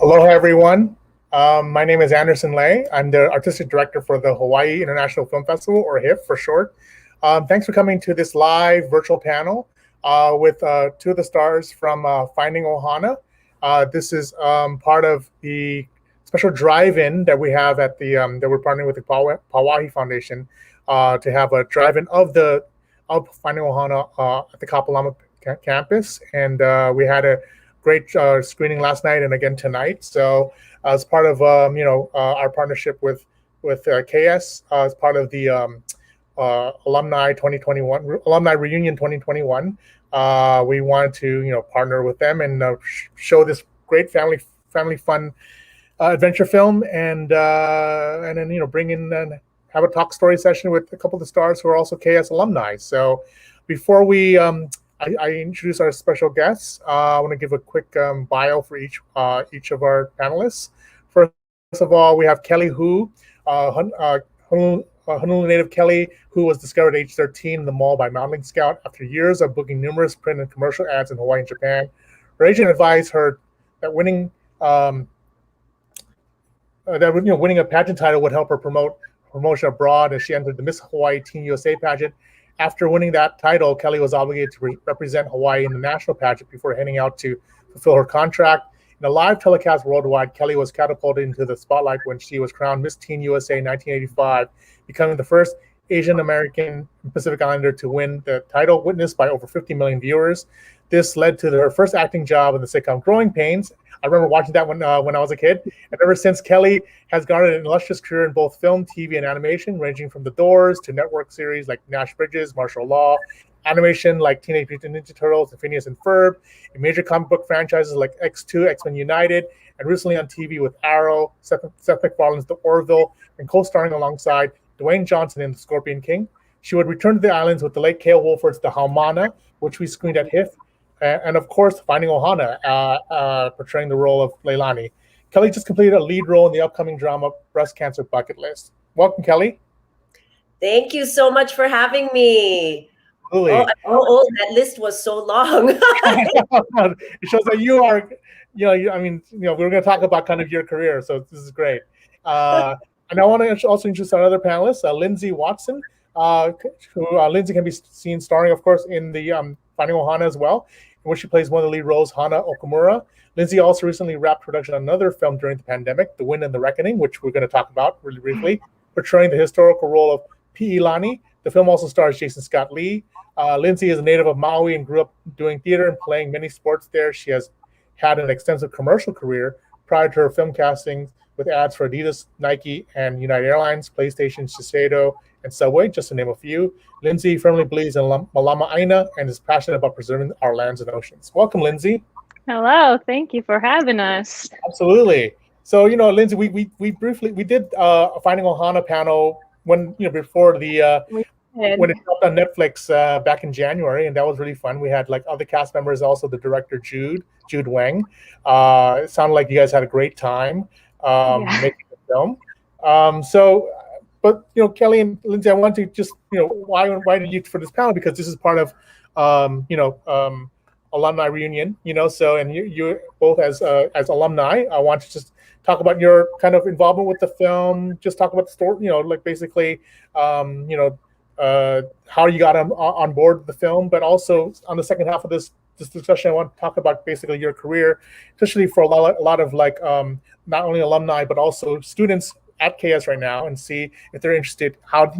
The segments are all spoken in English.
Aloha, everyone. My name is Anderson Lay. I'm the artistic director for the Hawai'i International Film Festival, or HIFF for short. Thanks for coming to this live virtual panel with two of the stars from Finding Ohana. This is part of the special drive-in that we have at the that we're partnering with the Pauahi Foundation to have a drive-in of Finding Ohana at the Kapalama campus, and we had a great screening last night and again tonight. So as part of our partnership with KS, as part of the alumni reunion 2021, we wanted to partner with them and show this great family fun adventure film, and then bring in and have a talk story session with a couple of the stars who are also KS alumni. So before we I introduce our special guests. I want to give a quick bio for each of our panelists. First of all, we have Kelly Hu, Honolulu native Kelly, who was discovered at age 13 in the mall by Modeling Scout after years of booking numerous print and commercial ads in Hawaii and Japan. Her agent advised her that winning a pageant title would help her promotion abroad, as she entered the Miss Hawaii Teen USA pageant. After winning that title, Kelly was obligated to represent Hawaii in the national pageant before heading out to fulfill her contract. In a live telecast worldwide, Kelly was catapulted into the spotlight when she was crowned Miss Teen USA 1985, becoming the first Asian American Pacific Islander to win the title, witnessed by over 50 million viewers. This led to her first acting job in the sitcom Growing Pains. I remember watching that when I was a kid. And ever since, Kelly has garnered an illustrious career in both film, TV, and animation, ranging from The Doors to network series like Nash Bridges, Martial Law, animation like Teenage Mutant Ninja Turtles and Phineas and Ferb, and major comic book franchises like X2, X-Men United, and recently on TV with Arrow, Seth MacFarlane's The Orville, and co-starring alongside Dwayne Johnson in The Scorpion King. She would return to the islands with the late Cale Wolford's The Haumana, which we screened at HIFF, and of course, Finding Ohana, portraying the role of Leilani. Kelly just completed a lead role in the upcoming drama Breast Cancer Bucket List. Welcome, Kelly. Thank you so much for having me. Absolutely. Oh, that list was so long. It shows that you are, we're going to talk about kind of your career, so this is great. And I want to also introduce our other panelist, Lindsay Watson, who Lindsay can be seen starring, of course, in the Finding Ohana as well, in which she plays one of the lead roles, Hana Okamura. Lindsay also recently wrapped production on another film during the pandemic, The Wind and the Reckoning, which we're going to talk about really briefly, portraying the historical role of Pi'ilani. The film also stars Jason Scott Lee. Lindsay is a native of Maui and grew up doing theater and playing many sports there. She has had an extensive commercial career prior to her film casting with ads for Adidas, Nike, and United Airlines, PlayStation, Shiseido, and Subway, just to name a few. Lindsay firmly believes in Malama Aina and is passionate about preserving our lands and oceans. Welcome, Lindsay. Hello, thank you for having us. Absolutely. So, Lindsay, we did a Finding Ohana panel before when it dropped on Netflix back in January, and that was really fun. We had other cast members, also the director Jude Wang. It sounded like you guys had a great time making the film. But Kelly and Lindsay, I want to just why I invited you for this panel, because this is part of alumni reunion. So, and you both as alumni, I want to just talk about your kind of involvement with the film. Just talk about the story. Basically, how you got on board with the film, but also on the second half of this discussion, I want to talk about basically your career, especially for a lot of not only alumni but also students at KS right now, and see if they're interested, how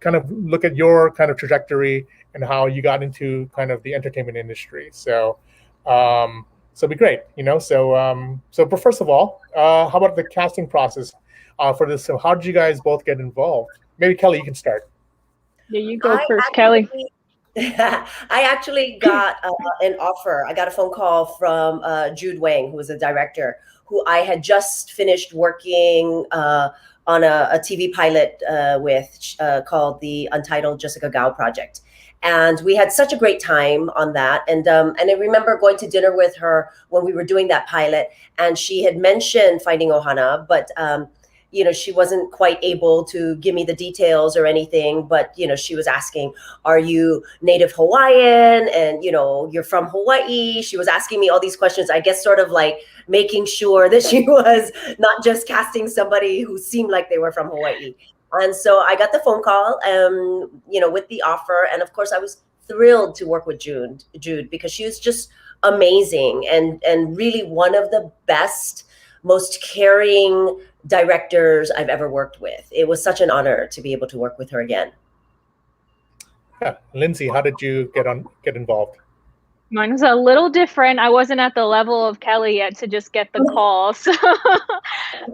kind of look at your kind of trajectory and how you got into kind of the entertainment industry. So it'd be great, but first of all, how about the casting process for this? So how did you guys both get involved? Maybe Kelly, you can start. Yeah, you go first, Kelly. I actually got an offer. I got a phone call from Jude Wang, who was a director, who I had just finished working on a TV pilot with called the Untitled Jessica Gao Project. And we had such a great time on that. And I remember going to dinner with her when we were doing that pilot, and she had mentioned Finding Ohana, but she wasn't quite able to give me the details or anything, but, she was asking, are you native Hawaiian? And, you're from Hawaii. She was asking me all these questions, I guess, sort of like making sure that she was not just casting somebody who seemed like they were from Hawaii. And so I got the phone call, with the offer. And of course, I was thrilled to work with Jude, because she was just amazing and really one of the best, most caring directors I've ever worked with. It was such an honor to be able to work with her again. Yeah, Lindsay, how did you get involved? Mine was a little different. I wasn't at the level of Kelly yet to just get the call. So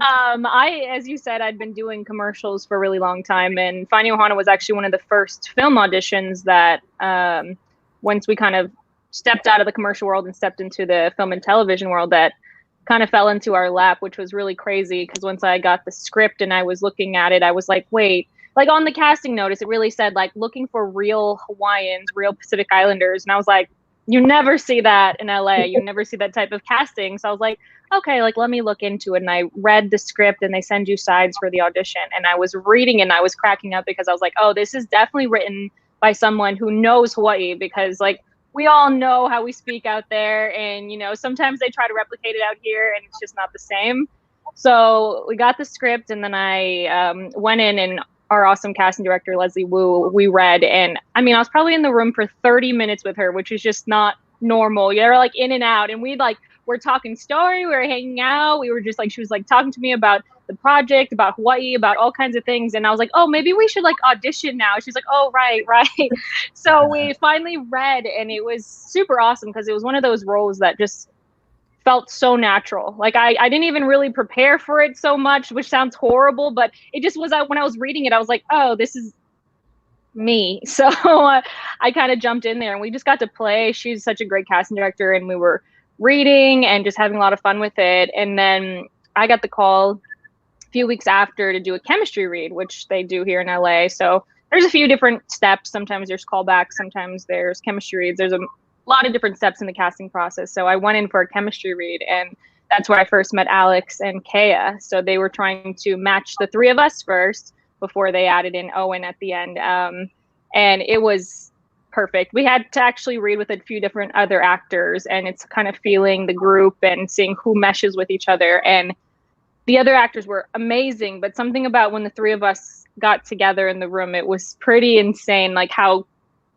as you said, I'd been doing commercials for a really long time, and Finding Ohana was actually one of the first film auditions that once we kind of stepped out of the commercial world and stepped into the film and television world, that kind of fell into our lap, which was really crazy, because once I got the script and I was looking at it, I was like, wait, like on the casting notice, it really said like looking for real Hawaiians, real Pacific Islanders. And I was like, you never see that in LA. You never see that type of casting. So I was like, okay, like let me look into it. And I read the script, and they send you sides for the audition. And I was reading it and I was cracking up, because I was like, oh, this is definitely written by someone who knows Hawaii, because like we all know how we speak out there, and sometimes they try to replicate it out here and it's just not the same. So we got the script, and then I went in, and our awesome casting director, Leslie Wu, we read, and I mean, I was probably in the room for 30 minutes with her, which is just not normal. You're like in and out, and we're talking story, we were hanging out, we were just like, she was like talking to me about the project, about Hawaii, about all kinds of things. And I was like, oh, maybe we should like audition now. She's like, oh, right. So we finally read, and it was super awesome, because it was one of those roles that just felt so natural. Like I didn't even really prepare for it so much, which sounds horrible, but it just was, when I was reading it, I was like, oh, this is me. So I kind of jumped in there, and we just got to play. She's such a great casting director, and we were reading and just having a lot of fun with it. And then I got the call a few weeks after to do a chemistry read, which they do here in LA. So there's a few different steps. Sometimes there's callbacks, sometimes there's chemistry reads. There's a lot of different steps in the casting process. So I went in for a chemistry read, and that's where I first met Alex and Kea. So they were trying to match the three of us first before they added in Owen at the end. And it was perfect. We had to actually read with a few different other actors, and it's kind of feeling the group and seeing who meshes with each other. And the other actors were amazing, but something about when the three of us got together in the room, it was pretty insane, like how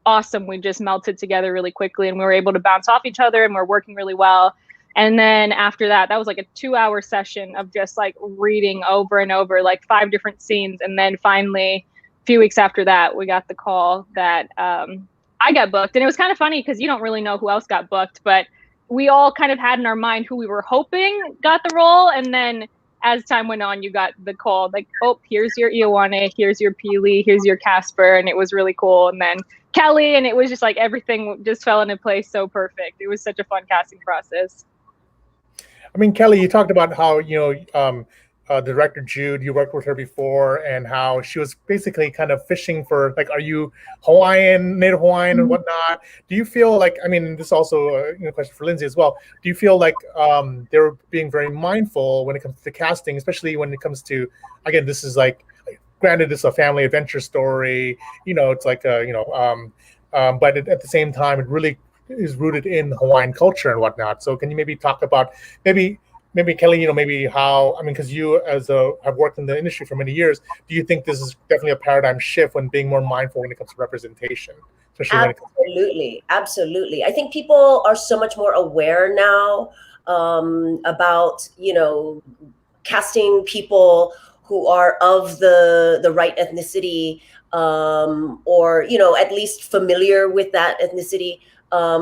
awesome we just melted together really quickly, and we were able to bounce off each other, and we're working really well. And then after that was like a 2-hour session of just like reading over and over, like 5 different scenes. And then finally, a few weeks after that, we got the call that I got booked. And it was kind of funny, because you don't really know who else got booked, but we all kind of had in our mind who we were hoping got the role. And then as time went on, you got the call like, oh, here's your Ioane, here's your Pili, here's your Casper. And it was really cool. And then Kelly, and it was just like everything just fell into place so perfect. It was such a fun casting process. I mean, Kelly, you talked about how, director Jude, you worked with her before, and how she was basically kind of fishing for, like, are you Hawaiian, Native Hawaiian, and whatnot? Do you feel like, I mean, this is also a question for Lindsay as well. Do you feel like they were being very mindful when it comes to casting, especially when it comes to, again, this is like, granted, it's a family adventure story, it's like, but at the same time, it really is rooted in Hawaiian culture and whatnot. So can you maybe talk about maybe Kelly, maybe how, I mean, because you have worked in the industry for many years, do you think this is definitely a paradigm shift when being more mindful when it comes to representation? Absolutely. I think people are so much more aware now about, casting people who are of the right ethnicity, or, at least familiar with that ethnicity.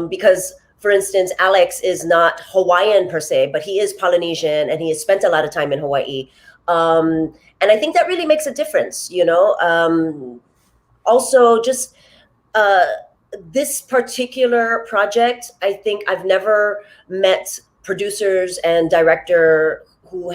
Because, for instance, Alex is not Hawaiian per se, but he is Polynesian, and he has spent a lot of time in Hawaii. And I think that really makes a difference, Also, just this particular project, I think I've never met producers and director who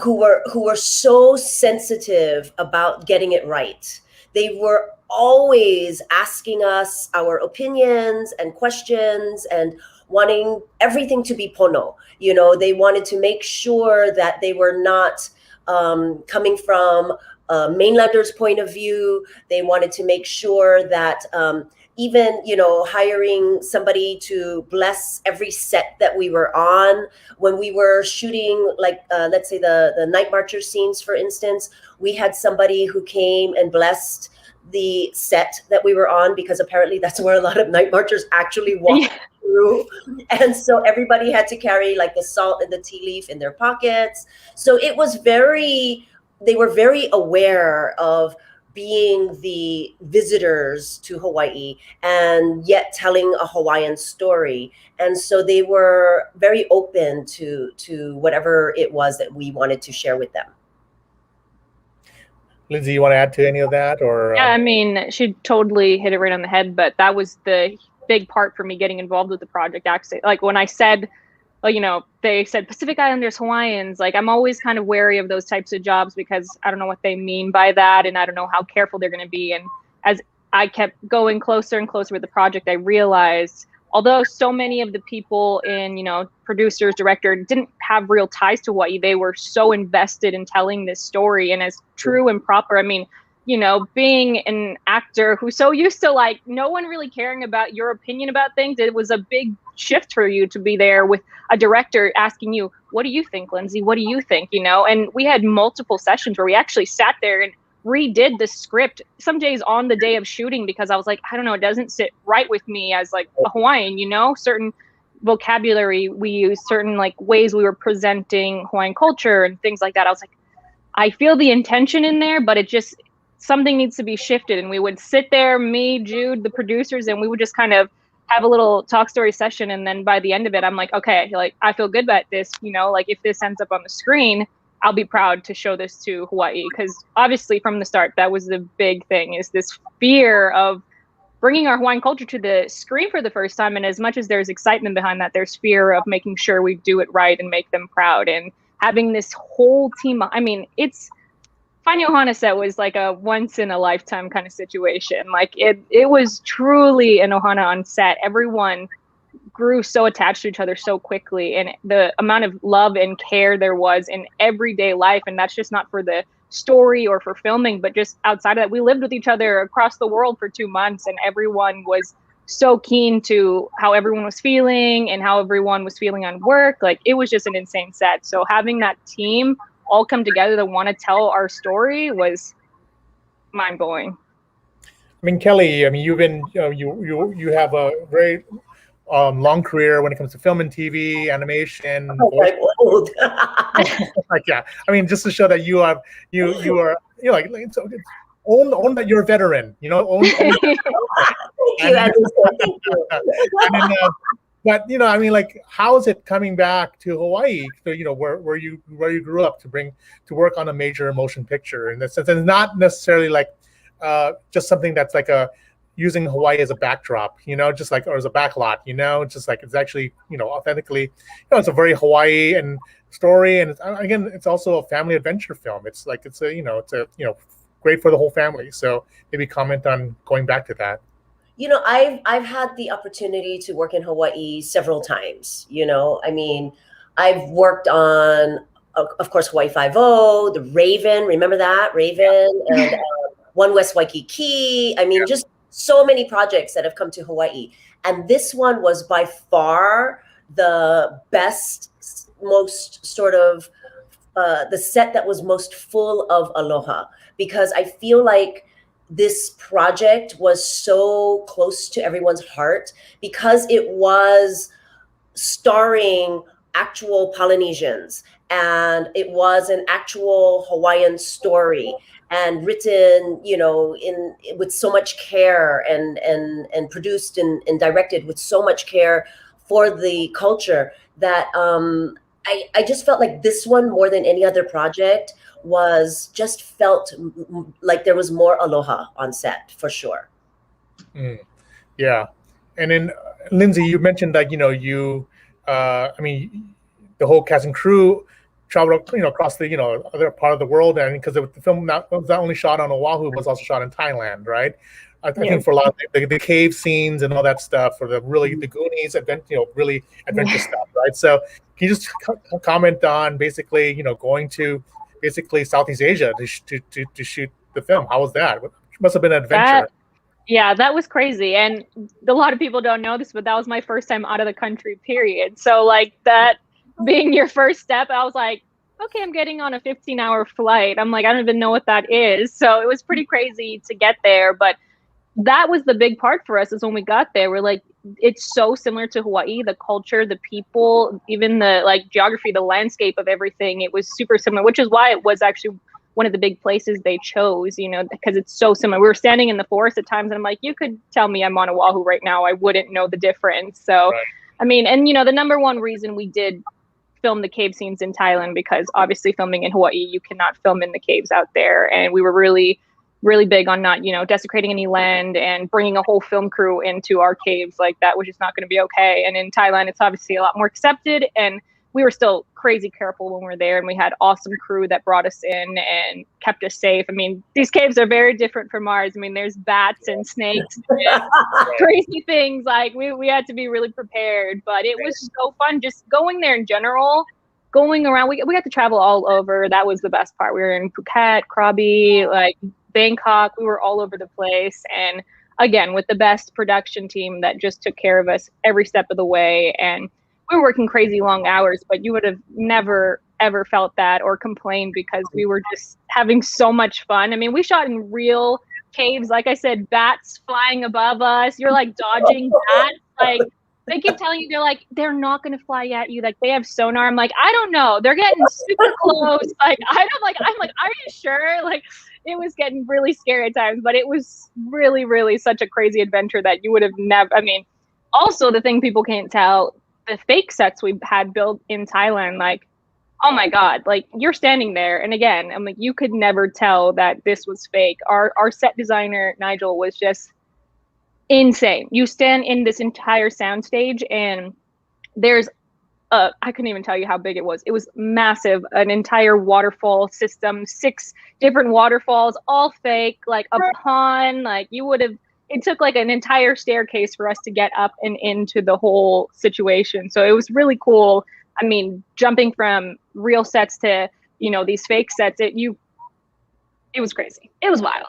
were so sensitive about getting it right. They were always asking us our opinions and questions and wanting everything to be pono. They wanted to make sure that they were not coming from a mainlander's point of view. They wanted to make sure that even, hiring somebody to bless every set that we were on. When we were shooting, like, let's say the Night Marcher scenes, for instance, we had somebody who came and blessed the set that we were on, because apparently that's where a lot of Night Marchers actually walk through. And so everybody had to carry like the salt and the tea leaf in their pockets. So it was they were very aware of being the visitors to Hawaii and yet telling a Hawaiian story. And so they were very open to whatever it was that we wanted to share with them. Lindsay, you want to add to any of that? Or yeah, I mean, she totally hit it right on the head, but that was the big part for me getting involved with the project. Actually, like when I said, they said Pacific Islanders Hawaiians, like I'm always kind of wary of those types of jobs because I don't know what they mean by that, and I don't know how careful they're going to be. And as I kept going closer and closer with the project, I realized, although so many of the people in, producers, director, didn't have real ties to Hawaii, they were so invested in telling this story. And as true and proper, I mean, being an actor who's so used to like no one really caring about your opinion about things, it was a big shift for you to be there with a director asking you, what do you think, Lindsay? What do you think? And we had multiple sessions where we actually sat there and redid the script some days on the day of shooting, because I was like, I don't know, it doesn't sit right with me as like a Hawaiian, certain vocabulary we use, certain like ways we were presenting Hawaiian culture and things like that. I was like, I feel the intention in there, but it just, something needs to be shifted. And we would sit there, me, Jude, the producers, and we would just kind of have a little talk story session. And then by the end of it, I'm like, okay, like I feel good about this, like if this ends up on the screen, I'll be proud to show this to Hawaii. Because obviously from the start, that was the big thing, is this fear of bringing our Hawaiian culture to the screen for the first time. And as much as there's excitement behind that, there's fear of making sure we do it right and make them proud. And having this whole team, I mean, Finding Ohana set was like a once in a lifetime kind of situation. Like it was truly an Ohana on set. Everyone grew so attached to each other so quickly, and the amount of love and care there was in everyday life. And that's just not for the story or for filming, but just outside of that, we lived with each other across the world for 2 months, and everyone was so keen to how everyone was feeling and how everyone was feeling on work. Like it was just an insane set. So having that team all come together to want to tell our story was mind-blowing. I mean, Kelly, I mean, you've been, you have a very long career when it comes to film and TV, animation. Old. Like, yeah, I mean, just to show that you are like it's own that you're a veteran, own Thank you, Anderson. Thank you. And then, but I mean, like, how is it coming back to Hawaii? So, where you grew up to work on a major motion picture, in the sense, and not necessarily like just something that's like using Hawaii as a backdrop, just like, or as a backlot, just like it's actually, authentically, it's a very Hawaii and story, and again, it's also a family adventure film. It's like it's a great for the whole family. So maybe comment on going back to that. I've had the opportunity to work in Hawaii several times. I mean, I've worked on, of course, Hawaii Five-0, the Raven. Remember that Raven, and One West Waikiki. I mean, just so many projects that have come to Hawaii, and this one was by far the best, most sort of the set that was most full of aloha, because I feel like this project was so close to everyone's heart because it was starring actual Polynesians, and it was an actual Hawaiian story, and written, with so much care, and produced and directed with so much care for the culture, that I just felt like this one, more than any other project, just felt like there was more aloha on set, for sure. Yeah. And then Lindsay, you mentioned that, I mean, the whole cast and crew traveled, across the, other part of the world. And because the film was not only shot on Oahu, it was also shot in Thailand, right? I think for a lot of the cave scenes and all that stuff, for the Goonies, really adventure stuff, right? So can you just comment on basically, going to basically Southeast Asia to shoot the film. How was that? It must have been an adventure. That was crazy. And a lot of people don't know this, but that was my first time out of the country, period. So like that being your first step, I was like, okay, I'm getting on a 15-hour flight. I'm like, I don't even know what that is. So it was pretty crazy to get there. But that was the big part for us, is when we got there, we're like, it's so similar to Hawaii, the culture, the people, even the like geography, the landscape of everything. It was super similar, which is why it was actually one of the big places they chose, you know, because it's so similar. We were standing in the forest at times and I'm like, you could tell me I'm on Oahu right now, I wouldn't know the difference. So, right. I mean, and you know, the number one reason we did film the cave scenes in Thailand, because obviously filming in Hawaii, you cannot film in the caves out there. And we were really big on not, you know, desecrating any land and bringing a whole film crew into our caves. Like that was just not going to be okay. And in Thailand, it's obviously a lot more accepted. And we were still crazy careful when we were there. And we had awesome crew that brought us in and kept us safe. I mean, these caves are very different from ours. I mean, there's bats and snakes and crazy things. Like we had to be really prepared, but it was so fun just going there in general, going around. We got to travel all over. That was the best part. We were in Phuket, Krabi, like Bangkok. We were all over the place. And again, with the best production team that just took care of us every step of the way. And we were working crazy long hours, but you would have never, ever felt that or complained, because we were just having so much fun. I mean, we shot in real caves. Like I said, bats flying above us. You're like dodging bats. Like they keep telling you, they're not going to fly at you. Like they have sonar. I'm like, I don't know. They're getting super close. Like, I'm like, are you sure? Like, it was getting really scary at times, but it was really, really such a crazy adventure that you would have never, I mean, also the thing people can't tell, the fake sets we had built in Thailand, like, oh my God, like you're standing there. And again, I'm like, you could never tell that this was fake. Our set designer, Nigel, was just insane. You stand in this entire soundstage and there's I couldn't even tell you how big it was. It was massive, an entire waterfall system, 6 different waterfalls, all fake, like a pond, like you would have, it took like an entire staircase for us to get up and into the whole situation. So it was really cool. I mean, jumping from real sets to, you know, these fake sets, it was crazy. It was wild.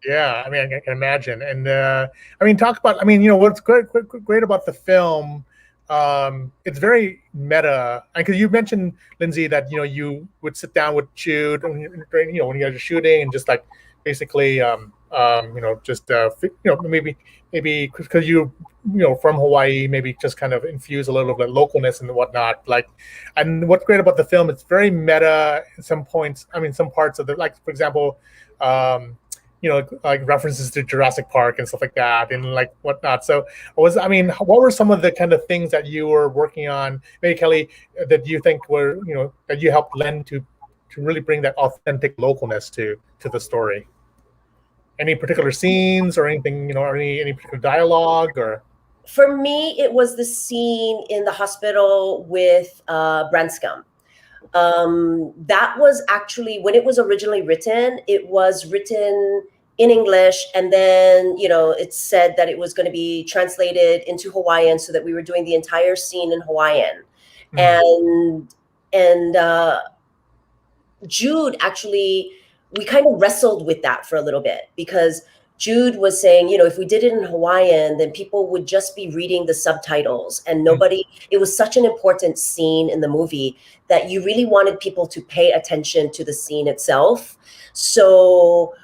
Yeah, I mean, I can imagine. And I mean, talk about, I mean, you know, what's great about the film, it's very meta. Because you mentioned, Lindsay, that, you know, you would sit down with Jude, you know, when you guys are shooting, and just like basically, you know, just, you know, maybe because you know, from Hawaii, maybe just kind of infuse a little bit of localness and whatnot. Like, and what's great about the film, it's very meta in some points. I mean, some parts of the, like, for example, you know, like references to Jurassic Park and stuff like that, and like whatnot. So, I mean, what were some of the kind of things that you were working on, maybe Kelly, that you think were, you know, that you helped lend to really bring that authentic localness to the story? Any particular scenes or anything, you know, or any particular dialogue? Or for me, it was the scene in the hospital with Branscombe. That was actually, when it was originally written, it was written in English, and then, you know, it said that it was going to be translated into Hawaiian, so that we were doing the entire scene in Hawaiian. And Jude, actually, we kind of wrestled with that for a little bit, because Jude was saying, you know, if we did it in Hawaiian, then people would just be reading the subtitles, and nobody, it was such an important scene in the movie that you really wanted people to pay attention to the scene itself. So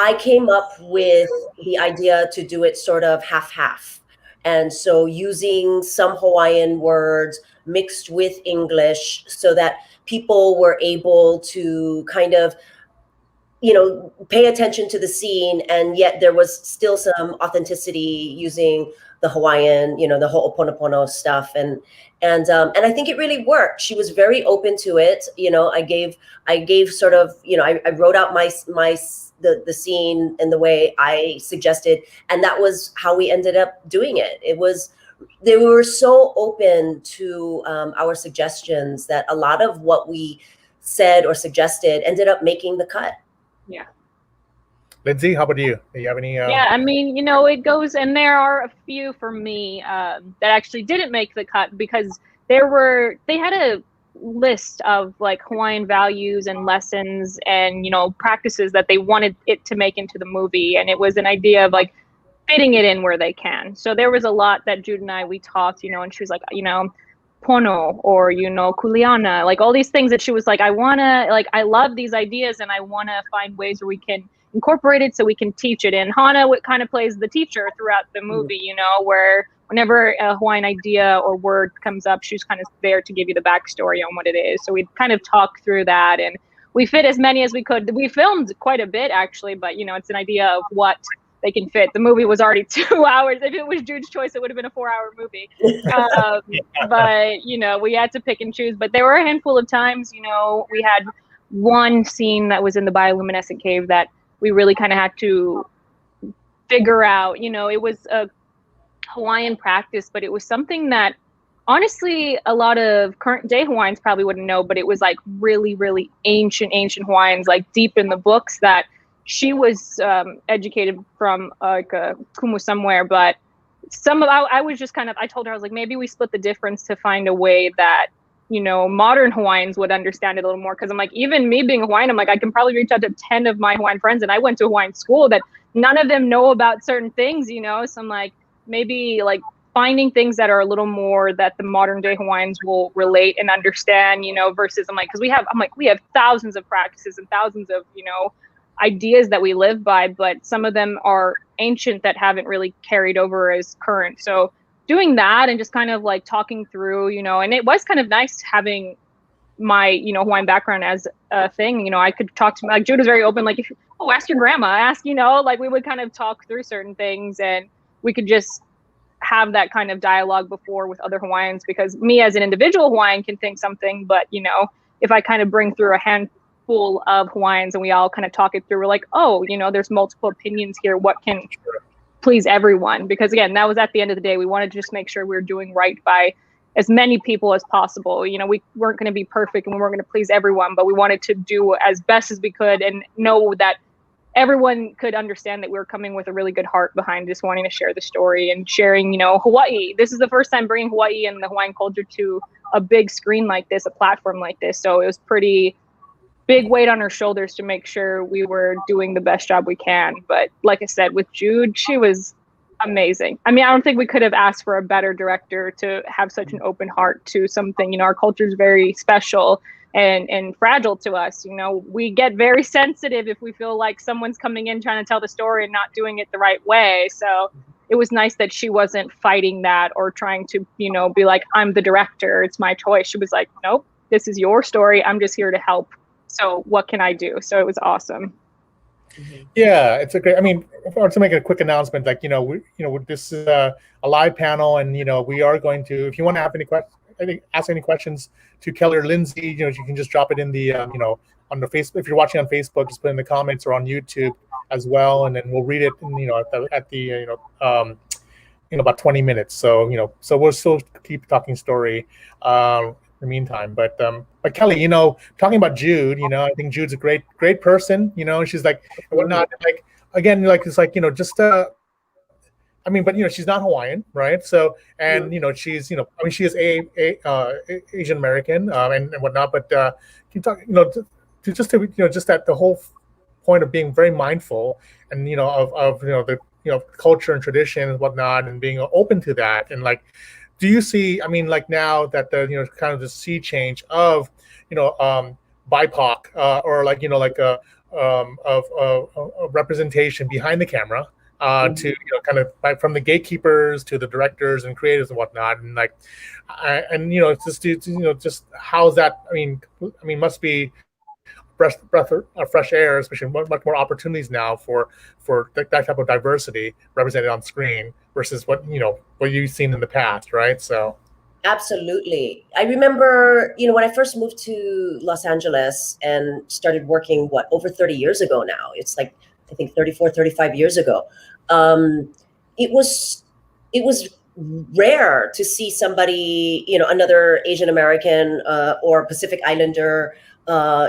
I came up with the idea to do it sort of half-half. And so using some Hawaiian words mixed with English, so that people were able to kind of, you know, pay attention to the scene, and yet there was still some authenticity using the Hawaiian, you know, the ho'oponopono stuff, and I think it really worked. She was very open to it. You know, I gave sort of, you know, I wrote out the scene in the way I suggested, and that was how we ended up doing it. They were so open to our suggestions that a lot of what we said or suggested ended up making the cut. Yeah. Lindsay, how about you? Do you have any? Yeah, I mean, you know, it goes, and there are a few for me that actually didn't make the cut, because they had a list of like Hawaiian values and lessons and, you know, practices that they wanted it to make into the movie. And it was an idea of like fitting it in where they can. So there was a lot that Jude and I, we talked, you know, and she was like, you know, pono, or, you know, kuleana, like all these things that she was like, I love these ideas and I want to find ways where we can incorporate it so we can teach it. And Hana kind of plays the teacher throughout the movie, you know, where whenever a Hawaiian idea or word comes up, she's kind of there to give you the backstory on what it is. So we kind of talk through that, and we fit as many as we could. We filmed quite a bit actually, but you know, it's an idea of what they can fit. The movie was already 2 hours. If it was Jude's choice, it would have been a 4-hour movie. But you know, we had to pick and choose. But there were a handful of times, you know, we had one scene that was in the bioluminescent cave that we really kind of had to figure out. You know, it was a Hawaiian practice, but it was something that honestly a lot of current day Hawaiians probably wouldn't know, but it was like really, really ancient Hawaiians, like deep in the books, that she was educated from like a kumu somewhere. But I was just kind of, I told her, I was like, maybe we split the difference to find a way that, you know, modern Hawaiians would understand it a little more. Cause I'm like, even me being Hawaiian, I'm like, I can probably reach out to 10 of my Hawaiian friends, and I went to Hawaiian school, that none of them know about certain things, you know? So I'm like, maybe like finding things that are a little more that the modern day Hawaiians will relate and understand, you know, versus I'm like, cause we have thousands of practices and thousands of, you know, ideas that we live by, but some of them are ancient that haven't really carried over as current. So doing that and just kind of like talking through, you know, and it was kind of nice having my, you know, Hawaiian background as a thing. You know, I could talk to, like, Jude was very open, like, ask your grandma, ask, you know, like we would kind of talk through certain things, and we could just have that kind of dialogue before with other Hawaiians, because me as an individual Hawaiian can think something, but, you know, if I kind of bring through a handful of Hawaiians and we all kind of talk it through, we're like, oh, you know, there's multiple opinions here. What can please everyone? Because again, that was at the end of the day, we wanted to just make sure we were doing right by as many people as possible. You know, we weren't going to be perfect and we weren't going to please everyone, but we wanted to do as best as we could and know that everyone could understand that we were coming with a really good heart behind just wanting to share the story and sharing, you know, Hawaii. This is the first time bringing Hawaii and the Hawaiian culture to a big screen like this, a platform like this. So it was pretty big weight on our shoulders to make sure we were doing the best job we can. But like I said, with Jude, she was amazing. I mean, I don't think we could have asked for a better director to have such an open heart to something. You know, our culture is very special and fragile to us. You know, we get very sensitive if we feel like someone's coming in trying to tell the story and not doing it the right way. So it was nice that she wasn't fighting that or trying to, you know, be like, I'm the director, it's my choice. She was like, nope, this is your story. I'm just here to help. So what can I do? So it was awesome. Yeah, it's a great. I mean, if I were to make a quick announcement, like, you know, this is a live panel, and you know, we are going to. If you want to have any questions, ask any questions to Kelly or Lindsay, you know, you can just drop it in the, you know, on the Facebook. If you're watching on Facebook, just put it in the comments, or on YouTube as well, and then we'll read it. You know, at the you know, about 20 minutes. So, you know, so we'll still keep talking story. In the meantime, but Kelly, you know, talking about Jude, you know, I think Jude's a great person, you know. She's like whatnot, like, again, like, it's like, you know, just I mean, but you know, she's not Hawaiian, right? So, and you know, she's, you know, I mean, she is Asian American and whatnot, but can you talk, you know, to you know, just at the whole point of being very mindful and, you know, of you know, the, you know, culture and tradition and whatnot, and being open to that. And like, do you see, I mean, like, now that the, you know, kind of the sea change of, you know, BIPOC or like, you know, like a representation behind the camera to, you know, kind of from the gatekeepers to the directors and creators and whatnot, and like, and you know, it's just, you know, just how's that? I mean, must be breath of fresh air, especially much more opportunities now for that type of diversity represented on screen versus what, you know, what you've seen in the past, right? So absolutely. I remember, you know, when I first moved to Los Angeles and started working, over 30 years ago now. It's like, I think 34, 35 years ago. It was rare to see somebody, you know, another Asian American or Pacific Islander,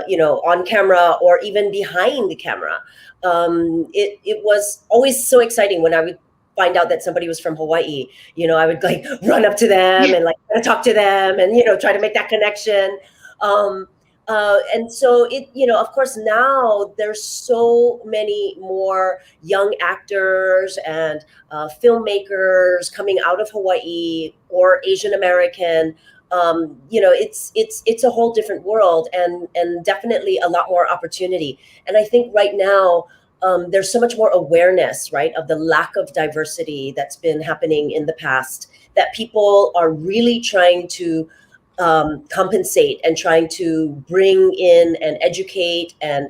you know, on camera or even behind the camera. It was always so exciting when I would find out that somebody was from Hawaii. You know, I would like run up to them and like talk to them and, you know, try to make that connection. And so of course, now there's so many more young actors and filmmakers coming out of Hawaii or Asian American. It's a whole different world, and definitely a lot more opportunity. And I think right now, there's so much more awareness, right, of the lack of diversity that's been happening in the past, that people are really trying to compensate and trying to bring in and educate and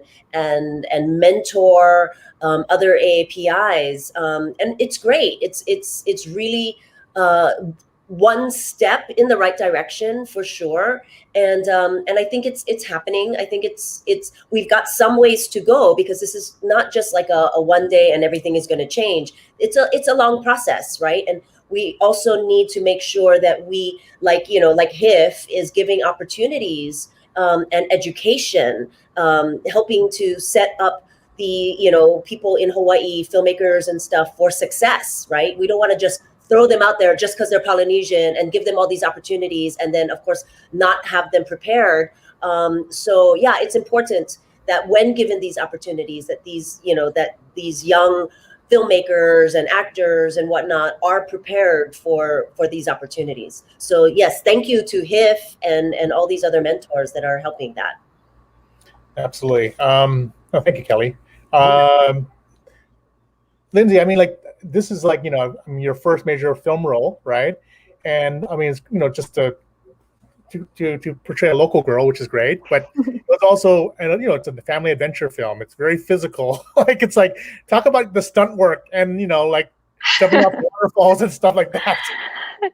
mentor other AAPIs, and it's great. It's really one step in the right direction for sure, and I think it's happening. I think it's we've got some ways to go, because this is not just like a one day and everything is going to change. It's a long process, right? And we also need to make sure that we, like HIFF is giving opportunities and education, helping to set up the people in Hawaii, filmmakers and stuff, for success, right? We don't want to just throw them out there just because they're Polynesian and give them all these opportunities, and then of course not have them prepared. So yeah, it's important that when given these opportunities, that these young filmmakers and actors and whatnot are prepared for these opportunities. So yes, thank you to HIFF and all these other mentors that are helping that. Absolutely. Thank you, Kelly. Lindsay, I mean, like, this is like, your first major film role, right? And I mean, it's, just to portray a local girl, which is great, but it's also, it's a family adventure film. It's very physical. Like, it's like, talk about the stunt work and, like jumping off waterfalls and stuff like that.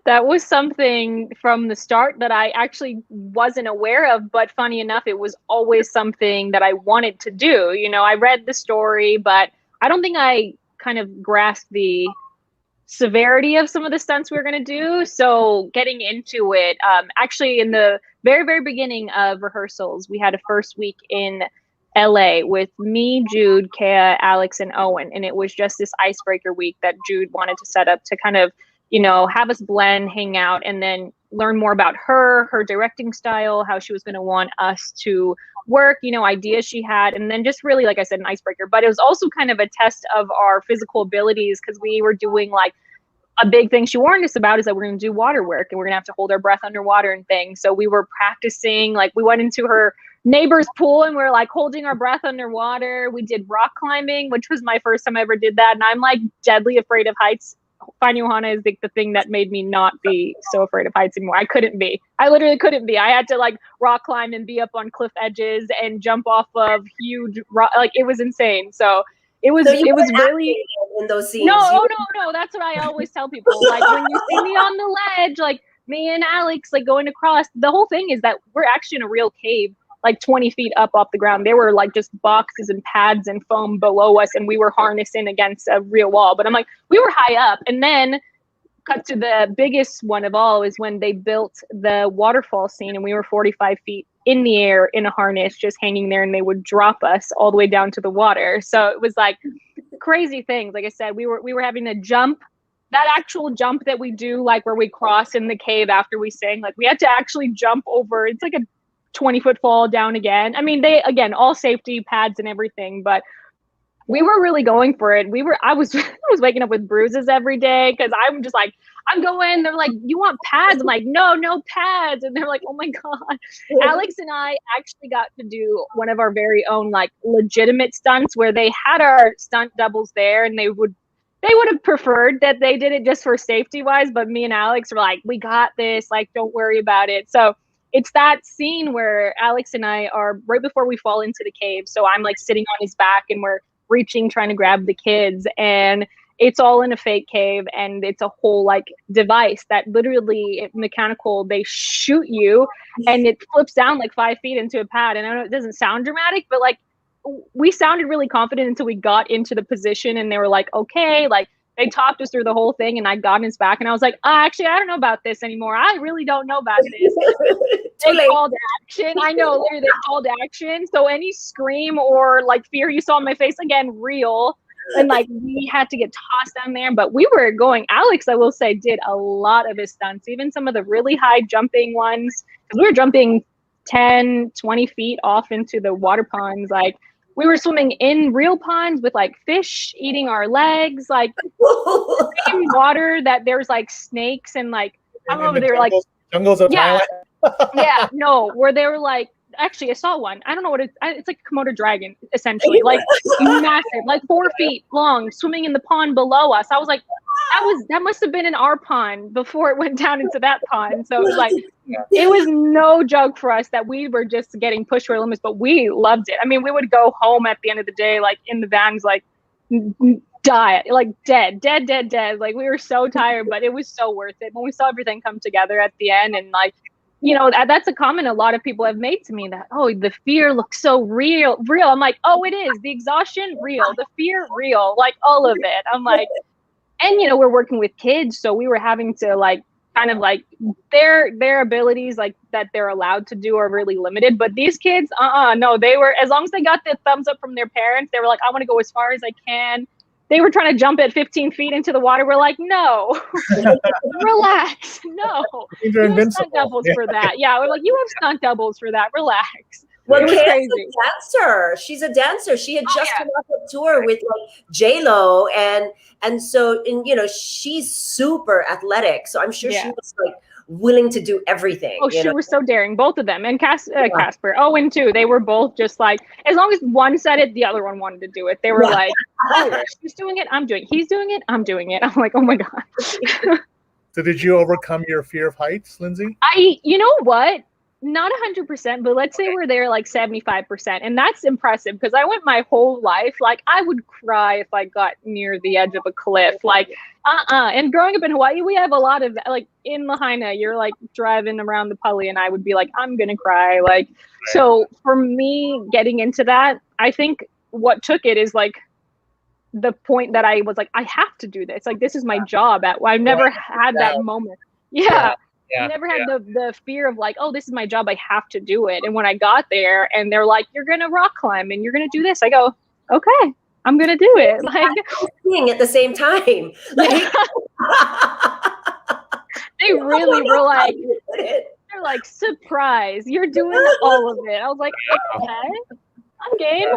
That was something from the start that I actually wasn't aware of, but funny enough, it was always something that I wanted to do. I read the story, but I don't think I kind of grasped the severity of some of the stunts we were going to do. So getting into it, actually in the very, very beginning of rehearsals, we had a first week in LA with me, Jude, Kea, Alex, and Owen. And it was just this icebreaker week that Jude wanted to set up to kind of, have us blend, hang out, and then learn more about her directing style, how she was going to want us to work, ideas she had, and then just really, like I said, an icebreaker. But it was also kind of a test of our physical abilities, because we were doing like a big thing she warned us about is that we're going to do water work and we're going to have to hold our breath underwater and things. So we were practicing, like we went into her neighbor's pool and we're like holding our breath underwater. We did rock climbing, which was my first time I ever did that. And I'm like deadly afraid of heights. Finding Ohana is like the thing that made me not be so afraid of heights anymore. I literally couldn't be. I had to like rock climb and be up on cliff edges and jump off of huge rock. Like, it was insane. So it was really in those scenes. No. That's what I always tell people. Like, when you see me on the ledge, like me and Alex, like going across, the whole thing is that we're actually in a real cave, like 20 feet up off the ground. There were like just boxes and pads and foam below us, and we were harnessing against a real wall. But I'm like, we were high up. And then cut to the biggest one of all is when they built the waterfall scene, and we were 45 feet in the air in a harness, just hanging there, and they would drop us all the way down to the water. So it was like crazy things. Like I said, we were having to jump. That actual jump that we do, like where we cross in the cave after we sing, like we had to actually jump over. It's like a 20-foot fall down again. I mean, they, again, all safety pads and everything, but we were really going for it. I was waking up with bruises every day, because I'm just like, I'm going. They're like, you want pads? I'm like, no pads. And they're like, oh my God. Alex and I actually got to do one of our very own like legitimate stunts, where they had our stunt doubles there, and they would have preferred that they did it just for safety wise. But me and Alex were like, we got this, like, don't worry about it. So it's that scene where Alex and I are right before we fall into the cave. So I'm like sitting on his back, and we're reaching, trying to grab the kids, and it's all in a fake cave, and it's a whole like device that literally mechanical, they shoot you and it flips down like 5 feet into a pad. And I know it doesn't sound dramatic, but like we sounded really confident until we got into the position, and they were like, okay, like they talked us through the whole thing, and I got in his back, and I was like, actually, I don't know about this anymore. I really don't know about this. They called action. I know, literally, they called action. So any scream or like fear you saw on my face, again, real. And like we had to get tossed down there, but we were going. Alex, I will say, did a lot of his stunts, even some of the really high jumping ones, because we were jumping 10, 20 feet off into the water ponds. Like, we were swimming in real ponds with like fish eating our legs, like same water that there's like snakes and like, I don't know if they were like jungles of yeah, Thailand. yeah, no, where they were like, actually I saw one. I don't know what it's like a Komodo dragon, essentially, like massive, like 4 feet long, swimming in the pond below us. I was like, that must have been in our pond before it went down into that pond. So it was like, it was no joke for us that we were just getting pushed to our limits, but we loved it. I mean, we would go home at the end of the day, like in the vans, like die, like dead. Like, we were so tired, but it was so worth it when we saw everything come together at the end. And like, you know, that's a comment a lot of people have made to me, that, oh, the fear looks so real. I'm like, oh, it is. The exhaustion, real. The fear, real. Like, all of it. I'm like, and, you know, we're working with kids, so we were having to like kind of like their abilities like that they're allowed to do are really limited. But these kids, no, they were, as long as they got the thumbs up from their parents, they were like, I want to go as far as I can. They were trying to jump at 15 feet into the water. We're like, no, relax. No, you have stunt doubles for that. Yeah, we're like, you have stunt doubles for that. Relax. Well, It was Kayla's crazy. a dancer. She's a dancer. She had just come off a tour with like J-Lo, and so, and you know, she's super athletic. So I'm sure she was like willing to do everything. Oh, she was so daring, both of them. And Casper, Owen too. They were both just like, as long as one said it, the other one wanted to do it. They were like, oh, she's doing it, I'm doing it. He's doing it, I'm doing it. I'm like, oh my God. So did you overcome your fear of heights, Lindsay? You know what? Not 100%, but let's say we're there like 75%. And that's impressive because I went my whole life, like I would cry if I got near the edge of a cliff, like, And growing up in Hawaii, we have a lot of that. Like in Lahaina, you're like driving around the Pali and I would be like, I'm going to cry. Like, so for me getting into that, I think what took it is like the point that I was like, I have to do this. Like, this is my job. I've never had that moment. I never had the fear of like, oh, this is my job, I have to do it. And when I got there and they're like, you're gonna rock climb and you're gonna do this, I go, okay, I'm gonna do it. Like, seeing at the same time, like they really were like, they're like, surprise, you're doing all of it. I was like, okay, I'm game.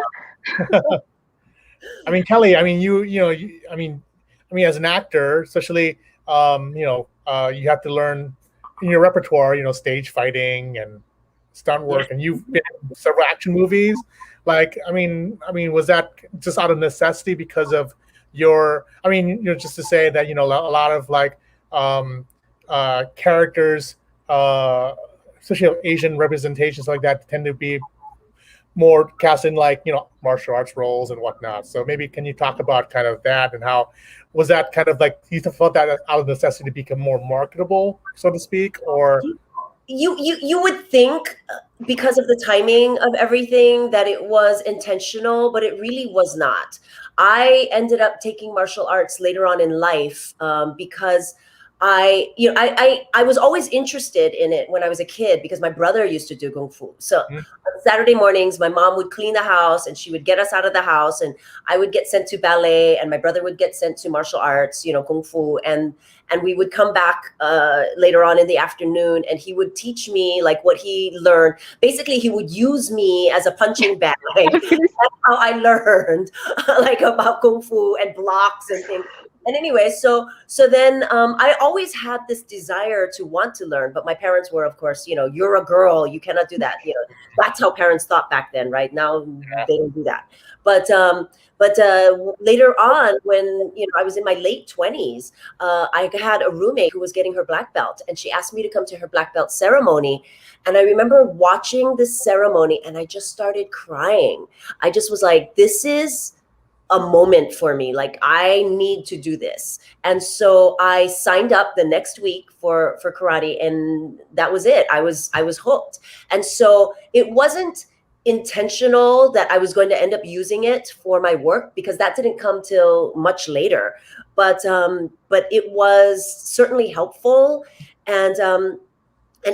I mean, Kelly, I mean, I mean, as an actor, especially, you have to learn in your repertoire, stage fighting and stunt work, and you've been in several action movies. Like, I mean, was that just out of necessity because of your? I mean, just to say that a lot of like characters, especially Asian representations like that, tend to be more cast in like martial arts roles and whatnot. So maybe can you talk about kind of that, and how was that kind of like you felt that out of necessity to become more marketable, so to speak, or you would think because of the timing of everything that it was intentional, but it really was not. I ended up taking martial arts later on in life because I was always interested in it when I was a kid because my brother used to do Kung Fu. So on Saturday mornings, my mom would clean the house and she would get us out of the house, and I would get sent to ballet and my brother would get sent to martial arts, Kung Fu. And we would come back later on in the afternoon and he would teach me like what he learned. Basically, he would use me as a punching bag. That's how I learned like about Kung Fu and blocks and things. And anyway, so then I always had this desire to want to learn, but my parents were, of course, you're a girl, you cannot do that. That's how parents thought back then, right? Now they don't do that. But later on, when I was in my late 20s, I had a roommate who was getting her black belt, and she asked me to come to her black belt ceremony. And I remember watching this ceremony, and I just started crying. I just was like, this is a moment for me. Like, I need to do this. And so I signed up the next week for karate, and that was it. I was hooked. And so it wasn't intentional that I was going to end up using it for my work, because that didn't come till much later. But it was certainly helpful. And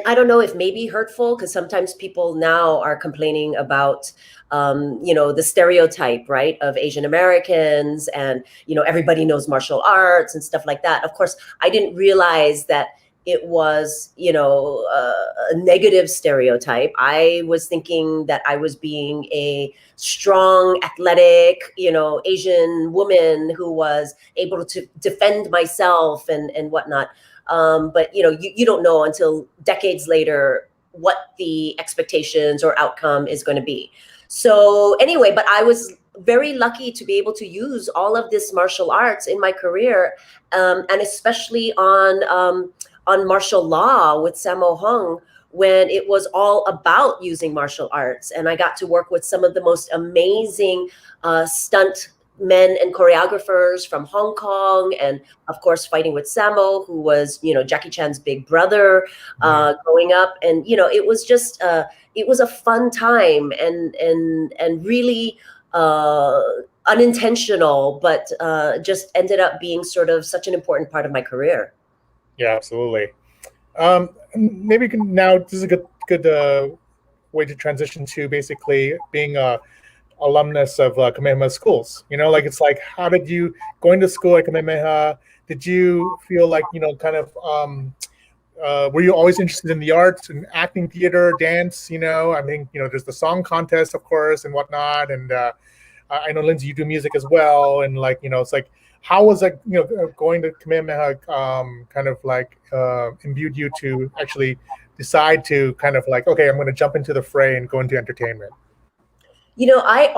I don't know if maybe hurtful, because sometimes people now are complaining about, the stereotype, right, of Asian Americans, and, everybody knows martial arts and stuff like that. Of course, I didn't realize that it was, a negative stereotype. I was thinking that I was being a strong, athletic, Asian woman who was able to defend myself and whatnot. But you don't know until decades later what the expectations or outcome is going to be. So anyway, but I was very lucky to be able to use all of this martial arts in my career, and especially on martial law with Sammo Hung, when it was all about using martial arts. And I got to work with some of the most amazing stunt men and choreographers from Hong Kong, and of course fighting with Sammo, who was Jackie Chan's big brother growing up. And it was just it was a fun time, and really unintentional, but just ended up being sort of such an important part of my career. Yeah, absolutely. Maybe you can, now this is a good way to transition to basically being a alumnus of Kamehameha Schools. Like, it's like, how did you, going to school at Kamehameha, did you feel like, kind of, were you always interested in the arts and acting, theater, dance? I mean, there's the song contest, of course, and whatnot. And I know, Lindsay, you do music as well. And like, it's like, how was it, going to Kamehameha kind of like imbued you to actually decide to kind of like, okay, I'm going to jump into the fray and go into entertainment? I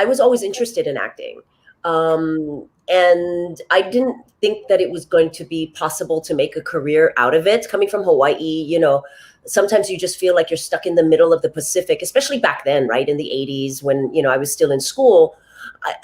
was always interested in acting. And I didn't think that it was going to be possible to make a career out of it. Coming from Hawaii, sometimes you just feel like you're stuck in the middle of the Pacific, especially back then, right? In the 80s when, I was still in school.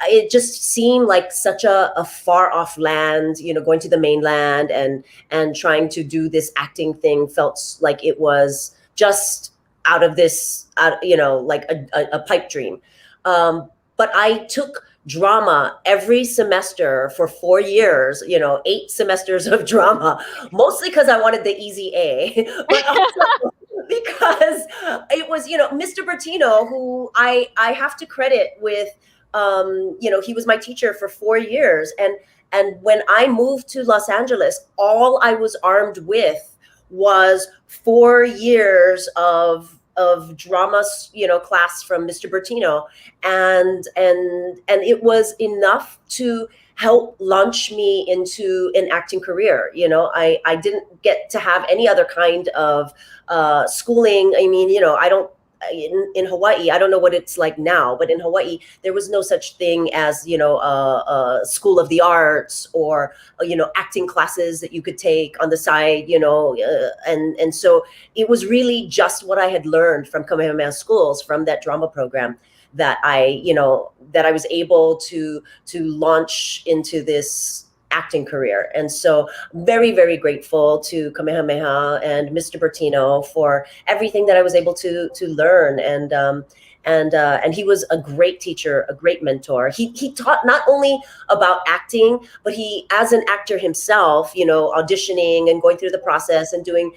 It just seemed like such a far off land, going to the mainland and trying to do this acting thing felt like it was just out of this, like a pipe dream. But I took drama every semester for 4 years, 8 semesters of drama, mostly because I wanted the easy A, but also because it was, Mr. Bertino, who I have to credit with, he was my teacher for 4 years. And when I moved to Los Angeles, all I was armed with was 4 years of drama, class from Mr. Bertino. And it was enough to help launch me into an acting career. I didn't get to have any other kind of schooling. I mean, I don't, in Hawaii, I don't know what it's like now, but in Hawaii, there was no such thing as, a school of the arts or, acting classes that you could take on the side, and so it was really just what I had learned from Kamehameha Schools, from that drama program, that I was able to launch into this acting career. And so very, very grateful to Kamehameha and Mr. Bertino for everything that I was able to learn. And he was a great teacher, a great mentor. He taught not only about acting, but he, as an actor himself, auditioning and going through the process and doing,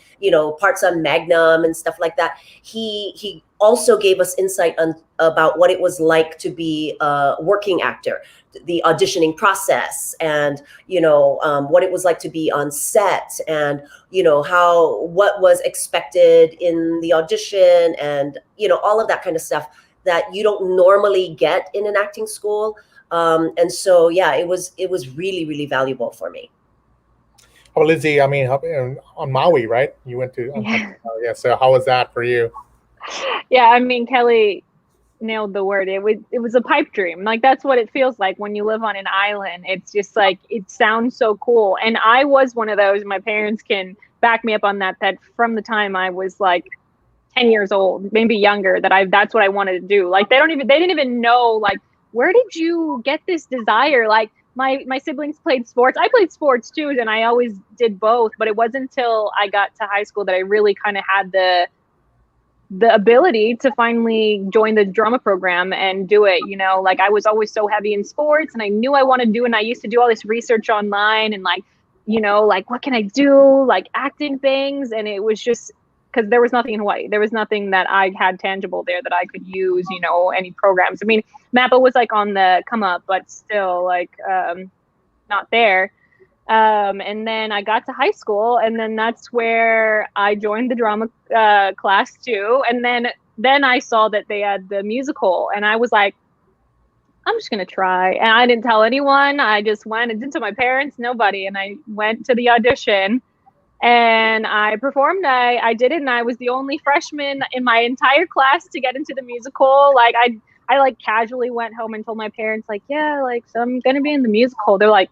parts on Magnum and stuff like that. He also gave us insight about what it was like to be a working actor, the auditioning process, and what it was like to be on set, and what was expected in the audition, and all of that kind of stuff that you don't normally get in an acting school. And so yeah, it was really, really valuable for me. Oh, Lindsay, I mean, on Maui, right? You went to yeah. So how was that for you? Yeah, I mean, Kelly nailed the word. It was a pipe dream. Like, that's what it feels like when you live on an island. It's just like, it sounds so cool. And I was one of those, my parents can back me up on that from the time I was like 10 years old, maybe younger, that's what I wanted to do. Like, they didn't even know, like, where did you get this desire? Like, my siblings played sports. I played sports too, and I always did both, but it wasn't until I got to high school that I really kind of had the ability to finally join the drama program and do it. Like, I was always so heavy in sports, and I knew I wanted to do it, and I used to do all this research online and like, like, what can I do, like acting things. And it was just because there was nothing in Hawaii. There was nothing that I had tangible there that I could use, any programs. I mean, MAPA was like on the come up, but still like not there. And then I got to high school, and then that's where I joined the drama class too. And then I saw that they had the musical, and I was like, I'm just gonna try. And I didn't tell anyone. I just went and didn't tell my parents, nobody. And I went to the audition, and I performed. I did it, and I was the only freshman in my entire class to get into the musical. Like I like casually went home and told my parents, like, yeah, like, so I'm gonna be in the musical. They're like,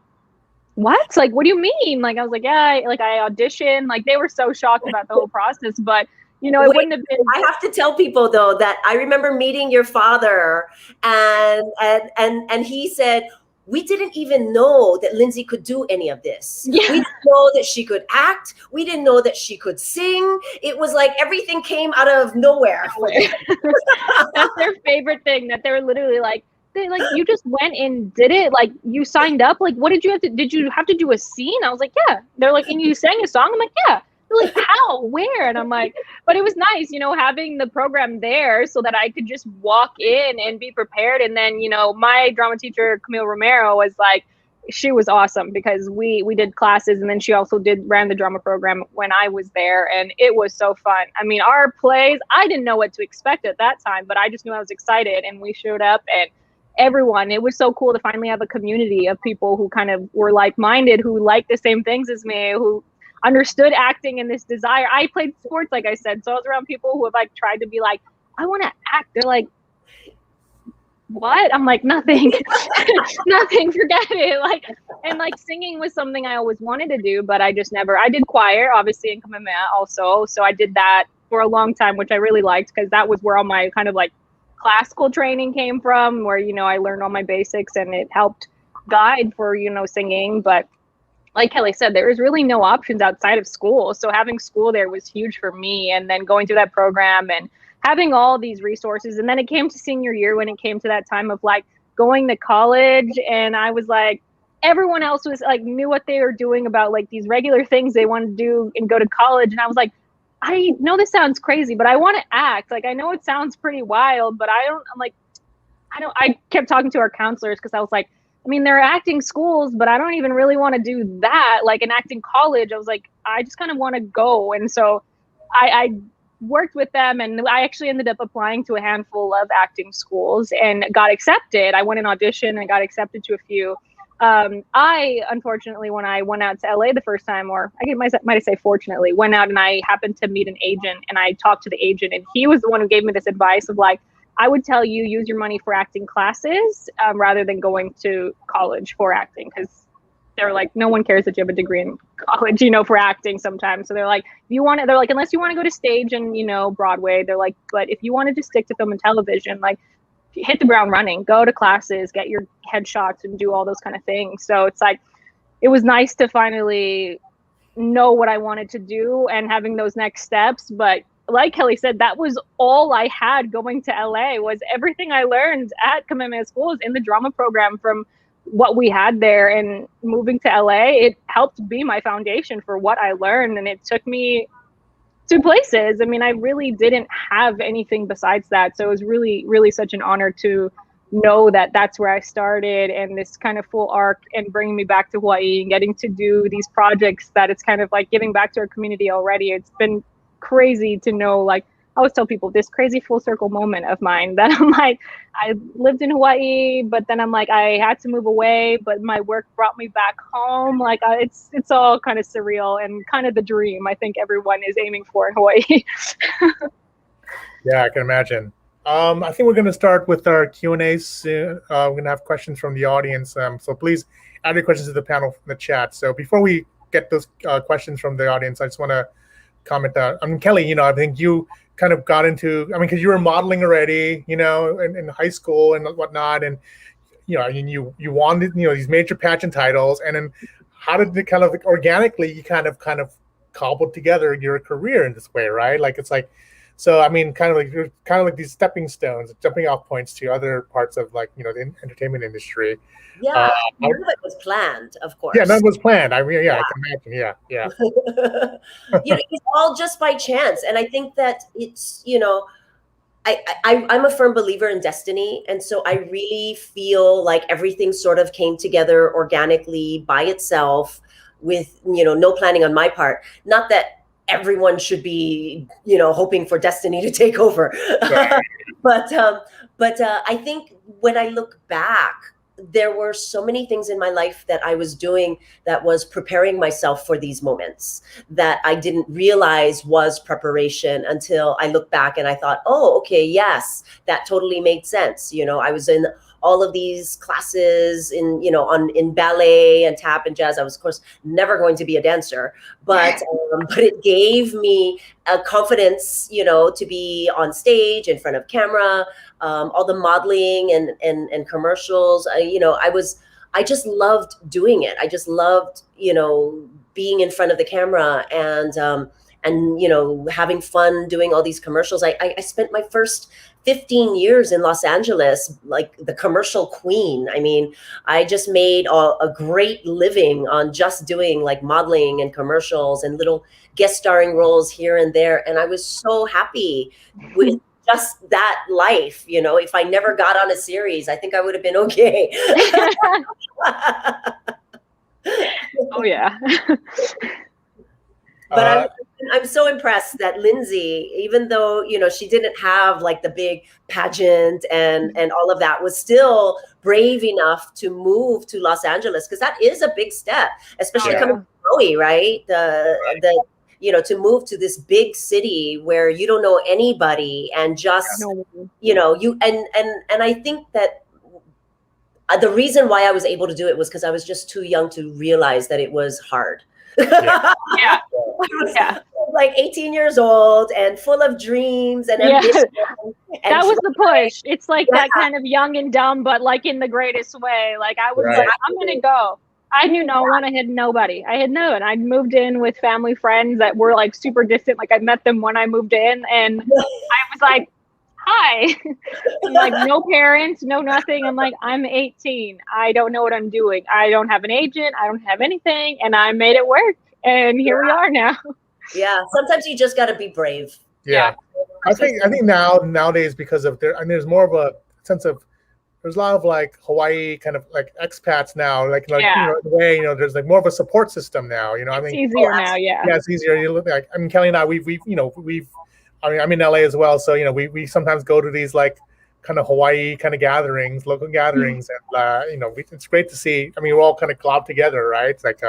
what? Like, what do you mean? Like, I was like, yeah, I auditioned. Like, they were so shocked about the whole process, but it wouldn't have been. I have to tell people though that I remember meeting your father, and he said, we didn't even know that Lindsay could do any of this. Yeah. We didn't know that she could act. We didn't know that she could sing. It was like everything came out of nowhere. That's their favorite thing, that they were literally like, you just went and did it. Like, you signed up. Like, what did you have to, did you have to do a scene? I was like, yeah. They're like, and you sang a song? I'm like, yeah. They're like, how, where? And I'm like, but it was nice, having the program there so that I could just walk in and be prepared. And then, my drama teacher, Camille Romero, was like, she was awesome, because we did classes, and then she also ran the drama program when I was there, and it was so fun. I mean, our plays, I didn't know what to expect at that time, but I just knew I was excited, and we showed up, and everyone, it was so cool to finally have a community of people who kind of were like-minded, who liked the same things as me, who understood acting and this desire. I played sports, like I said, so I was around people who have like tried to be like, I want to act. They're like, what? I'm like, nothing. Nothing, forget it. And singing was something I always wanted to do, but I just never. I did choir, obviously, in Kamehameha also, so I did that for a long time, which I really liked, because that was where all my kind of classical training came from, where I learned all my basics, and it helped guide for singing. But like Kelly said, there was really no options outside of school, so having school there was huge for me. And then going through that program and having all these resources, and then it came to senior year, when it came to that time of going to college, and I was like, everyone else was knew what they were doing about these regular things they wanted to do and go to college, and I was like, I know this sounds crazy, but I want to act. I know it sounds pretty wild, but I kept talking to our counselors, because I was like, I mean, there are acting schools, but I don't even really want to do that. An acting college, I was like, I just kind of want to go. And so I worked with them, and I actually ended up applying to a handful of acting schools and got accepted. I went in audition and got accepted to a few. I, unfortunately, when I went out to LA the first time, or I might say fortunately, went out and I happened to meet an agent, and I talked to the agent, and he was the one who gave me this advice of I would tell you, use your money for acting classes rather than going to college for acting, because they're like, no one cares that you have a degree in college, for acting sometimes. So they're like, unless you want to go to stage and, Broadway, they're like, but if you wanted to stick to film and television, hit the ground running, go to classes, get your headshots, and do all those kind of things. So it's it was nice to finally know what I wanted to do and having those next steps. But like Kelly said, that was all I had going to LA, was everything I learned at Kamehameha Schools in the drama program from what we had there. And moving to LA, it helped be my foundation for what I learned, and it took me to places. I mean, I really didn't have anything besides that, so it was really, really such an honor to know that that's where I started, and this kind of full arc, and bringing me back to Hawaii and getting to do these projects that it's kind of giving back to our community already. It's been crazy to know, I always tell people, this crazy full circle moment of mine, that I'm I lived in Hawaii, but then I'm I had to move away, but my work brought me back home. It's all kind of surreal, and kind of the dream I think everyone is aiming for in Hawaii. Yeah, I can imagine. I think we're going to start with our Q&A soon. We're going to have questions from the audience, so please add your questions to the panel in the chat. So before we get those questions from the audience, I just want to comment that, Kelly, I think you kind of got into, because you were modeling already, in high school and whatnot, and you wanted, these major pageant titles, and then how did it kind of organically you kind of cobbled together your career in this way, right? So kind of like these stepping stones, jumping off points to other parts of the entertainment industry. Yeah, none of it was planned, of course. Yeah, none was planned. I can imagine. Yeah. It's all just by chance, and I think that it's I'm a firm believer in destiny. And so I really feel like everything sort of came together organically by itself with, no planning on my part. Not that everyone should be, hoping for destiny to take over. But I think when I look back, there were so many things in my life that I was doing that was preparing myself for these moments that I didn't realize was preparation until I look back and I thought, oh, okay, yes, that totally made sense. I was in all of these classes in ballet and tap and jazz. I was, of course, never going to be a dancer, but it gave me a confidence, to be on stage in front of camera, all the modeling and commercials. I just loved doing it. I just loved, being in front of the camera and having fun doing all these commercials. I spent my first 15 years in Los Angeles, like the commercial queen. I mean, I just made a great living on just doing like modeling and commercials and little guest starring roles here and there. And I was so happy with just that life. If I never got on a series, I think I would have been okay. Oh, yeah. But I'm so impressed that Lindsay, even though, she didn't have like the big pageant and all of that, was still brave enough to move to Los Angeles, because that is a big step, especially coming from Maui, right? To move to this big city where you don't know anybody and just, and I think that the reason why I was able to do it was because I was just too young to realize that it was hard. Yeah. Like 18 years old and full of dreams and ambition. And that was the push. It's like that kind of young and dumb, but like in the greatest way. Like I was like, I'm going to go. I knew no one. I had nobody. I had no one. I moved in with family friends that were like super distant. Like I met them when I moved in, and I was like, hi. I'm like, no parents, no nothing. I'm like, I'm 18. I don't know what I'm doing. I don't have an agent. I don't have anything. And I made it work. And here we are now. Yeah. Sometimes you just got to be brave. Yeah. I think nowadays, because of there's more of a sense of, there's a lot of like Hawaii kind of like expats now, like in a way, there's like more of a support system now, It's easier now. Yeah. Yeah, it's easier. You look like, Kelly and I, we've I'm in LA as well, so we sometimes go to these like kind of Hawaii kind of gatherings, local gatherings, and it's great to see. I mean, we're all kind of clubbed together, right? It's like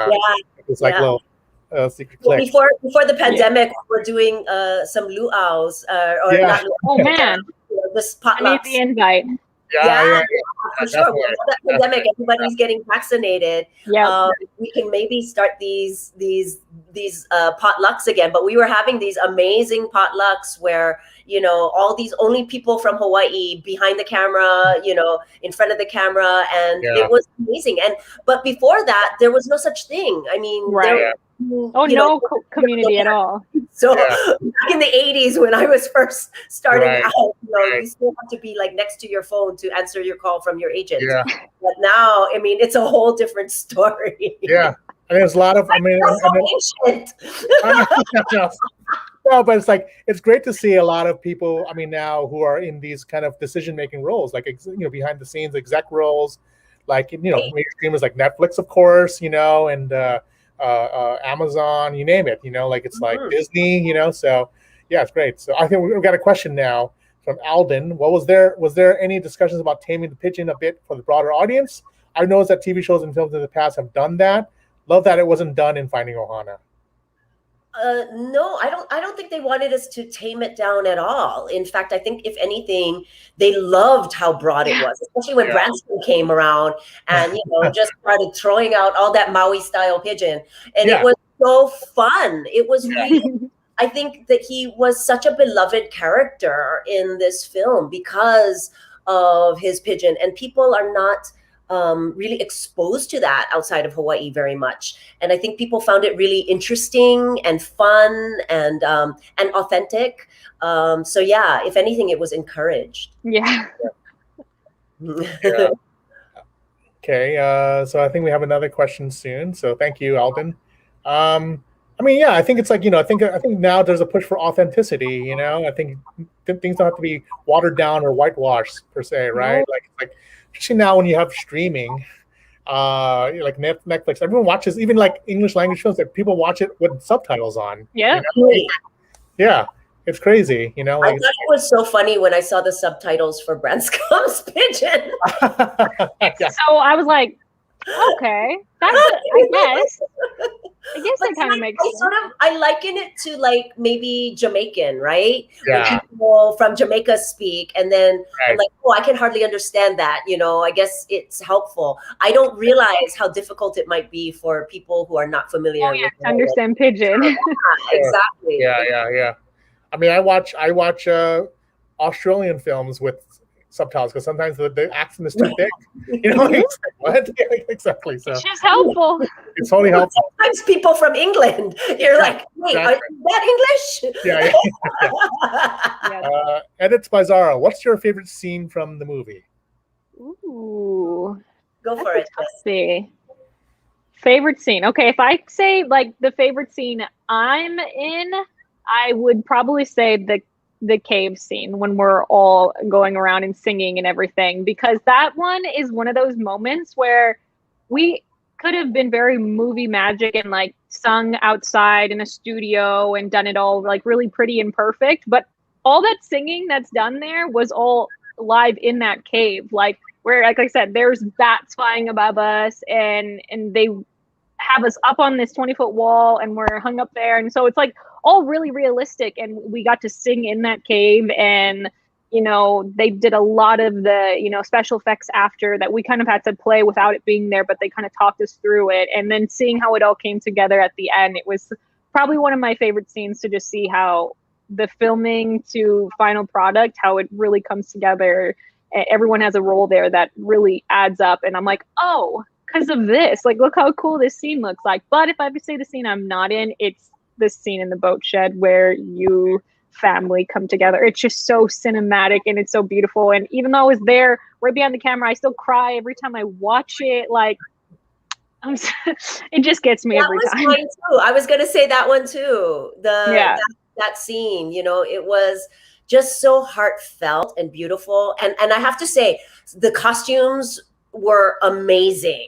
it's like little secret clique. Before the pandemic, we're doing some luau's not luau, oh man, this potlucks. I need the invite. Yeah, for sure. Before the pandemic, everybody's getting vaccinated. Yeah, we can maybe start these potlucks again. But we were having these amazing potlucks where all these only people from Hawaii behind the camera, in front of the camera, and it was amazing. But before that, there was no such thing. I mean, no community at all. So back in the 80s, when I was first starting out, you still have to be like next to your phone to answer your call from your agent. Yeah. But now, I mean, it's a whole different story. Yeah. I mean, there's a lot of, ancient. No, but it's like, it's great to see a lot of people, now who are in these kind of decision-making roles, like, behind the scenes exec roles, like, major streamers like Netflix, of course, and Amazon, you name it, like it's like Disney, so yeah, it's great. So I think we've got a question now from Alden. Well, was there any discussions about taming the pigeon a bit for the broader audience? I noticed that TV shows and films in the past have done that. Love that it wasn't done in Finding Ohana. No, I don't think they wanted us to tame it down at all. In fact, I think if anything, they loved how broad it was, especially when Branston came around and just started throwing out all that Maui style pigeon, and it was so fun. It was really. I think that he was such a beloved character in this film because of his pigeon, and people are not really exposed to that outside of Hawaii very much. And I think people found it really interesting and fun and authentic. So yeah, if anything, it was encouraged. Yeah. Okay, so I think we have another question soon. So thank you, Alden. I mean, yeah, I think it's like, I think now there's a push for authenticity. I think things don't have to be watered down or whitewashed per se, right? No. Like especially now when you have streaming, like Netflix, everyone watches even like English language films that people watch it with subtitles on. Yeah. Yeah, it's crazy. I thought it was so funny when I saw the subtitles for Branscom's Pigeon. Yeah. So I was like, okay, that's I guess that kind of makes sense. I liken it to like maybe Jamaican, right? Yeah. When people from Jamaica speak, and then Right. I'm like, oh, I can hardly understand that. I guess it's helpful. I don't realize how difficult it might be for people who are not familiar. Oh yeah, with to understand Pigeon. Exactly. Yeah. I mean, I watch Australian films with subtitles because sometimes the accent is too thick. Like, what? Yeah, exactly. So It's just helpful. it's totally helpful. Sometimes people from England, you're like, wait, Exactly. are that English? Yeah. Edits by Zara. What's your favorite scene from the movie? Ooh. Go for it. Let's see. Favorite scene. Okay, if I say like the favorite scene I'm in, I would probably say the cave scene when we're all going around and singing and everything, because that one is one of those moments where we could have been very movie magic and like sung outside in a studio and done it all like really pretty and perfect, but all that singing that's done there was all live in that cave, like where, like I said, there's bats flying above us and they have us up on this 20-foot wall and we're hung up there, and so it's like all really realistic, and we got to sing in that cave, and they did a lot of the special effects after that we kind of had to play without it being there, but they kind of talked us through it, and then seeing how it all came together at the end, it was probably one of my favorite scenes to just see how the filming to final product, how it really comes together. Everyone has a role there that really adds up, and I'm like, oh, because of this, like, look how cool this scene looks like. But if I have to say the scene I'm not in, it's this scene in the boat shed where you family come together. It's just so cinematic and it's so beautiful. And even though I was there right behind the camera, I still cry every time I watch it. Like, it just gets me every time. Mine too. I was gonna say that one too. That scene, it was just so heartfelt and beautiful. And I have to say, the costumes were amazing.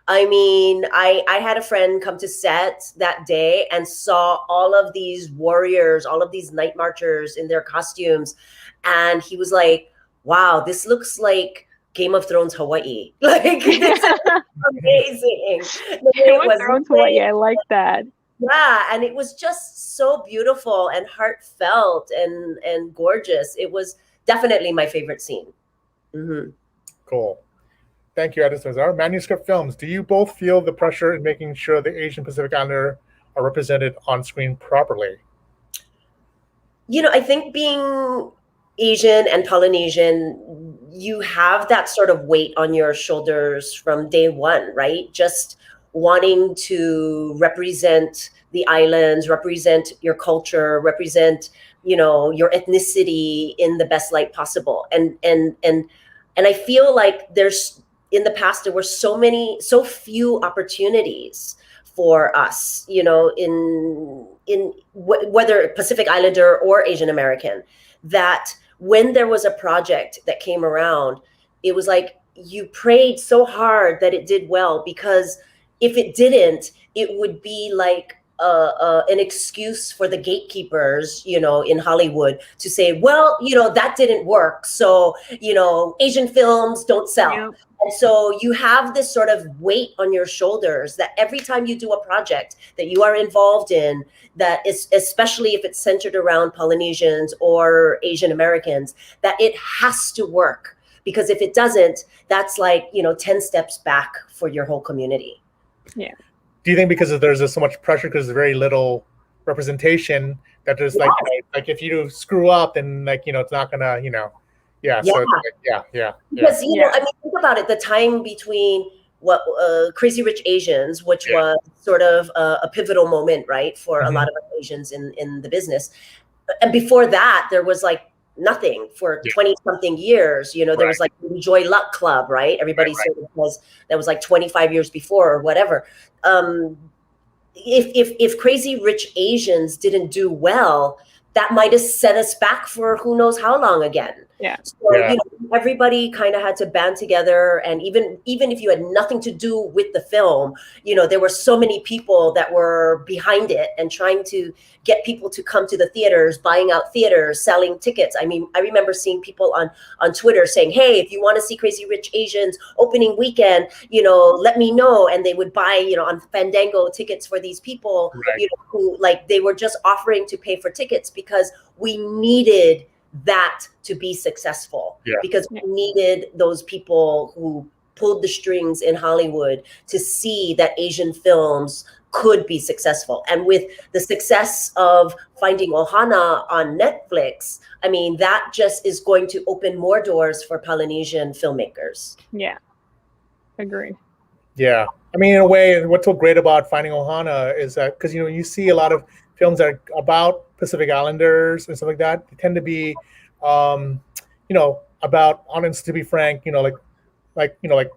I mean, I had a friend come to set that day and saw all of these warriors, all of these night marchers in their costumes. And he was like, wow, this looks like Game of Thrones Hawaii. Like, this is amazing. Game of Thrones Hawaii, I like that. Yeah, and it was just so beautiful and heartfelt and gorgeous. It was definitely my favorite scene. Mm-hmm. Cool. Thank you, Edison Zara. Manuscript Films. Do you both feel the pressure in making sure the Asian Pacific Islander are represented on screen properly? I think being Asian and Polynesian, you have that sort of weight on your shoulders from day one, right? Just wanting to represent the islands, represent your culture, represent, your ethnicity in the best light possible. And I feel like in the past, there were so few opportunities for us, in whether Pacific Islander or Asian American, that when there was a project that came around, it was like you prayed so hard that it did well, because if it didn't, it would be like an excuse for the gatekeepers, in Hollywood to say, well, that didn't work. So, Asian films don't sell. Yeah. And so you have this sort of weight on your shoulders that every time you do a project that you are involved in, that is, especially if it's centered around Polynesians or Asian Americans, that it has to work. Because if it doesn't, that's like, 10 steps back for your whole community. Yeah. Do you think because there's so much pressure because there's very little representation that there's like if you screw up, then it's not gonna So it's like, because I mean, think about it, the time between Crazy Rich Asians, which was sort of a pivotal moment, right, for a lot of Asians in the business, and before that there was like nothing for 20 something years. There was like the Joy Luck Club, right? Everybody sort of that was like 25 years before or whatever. if Crazy Rich Asians didn't do well, that might have set us back for who knows how long again. Yeah. So you know, everybody kind of had to band together, and even if you had nothing to do with the film, you know, there were so many people that were behind it and trying to get people to come to the theaters, buying out theaters, selling tickets. I mean, I remember seeing people on Twitter saying, "Hey, if you want to see Crazy Rich Asians opening weekend, you know, let me know." And they would buy, you know, on Fandango tickets for these people, you know, who like they were just offering to pay for tickets because we needed that to be successful, because we needed those people who pulled the strings in Hollywood to see that Asian films could be successful. And with the success of Finding Ohana on Netflix, I mean, that just is going to open more doors for Polynesian filmmakers. Yeah, agreed. Yeah, I mean, in a way, what's so great about Finding Ohana is that, because, you know, you see a lot of films that are about Pacific Islanders and stuff like that, they tend to be, you know, about, honest, to be frank, you know, like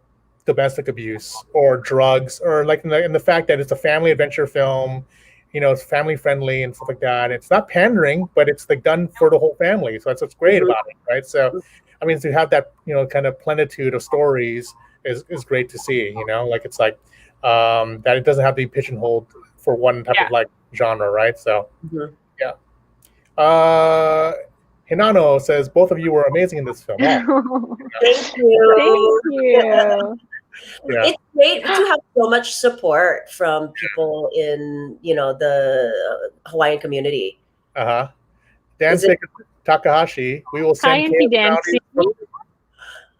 domestic abuse or drugs, or like in the fact that it's a family adventure film, you know, it's family friendly and stuff like that. It's not pandering, but it's like done for the whole family. So that's what's great about it, right? So, I mean, to have that, you know, kind of plenitude of stories is great to see, you know, like it's like that it doesn't have to be pigeonholed for one type of like genre, right? So yeah. Hinano says both of you were amazing in this film. Oh. Thank you. Thank you. Yeah. It's great to have so much support from people in, you know, the Hawaiian community. Dan Takahashi, we will Hi, send Auntie KS Dancy. brownies.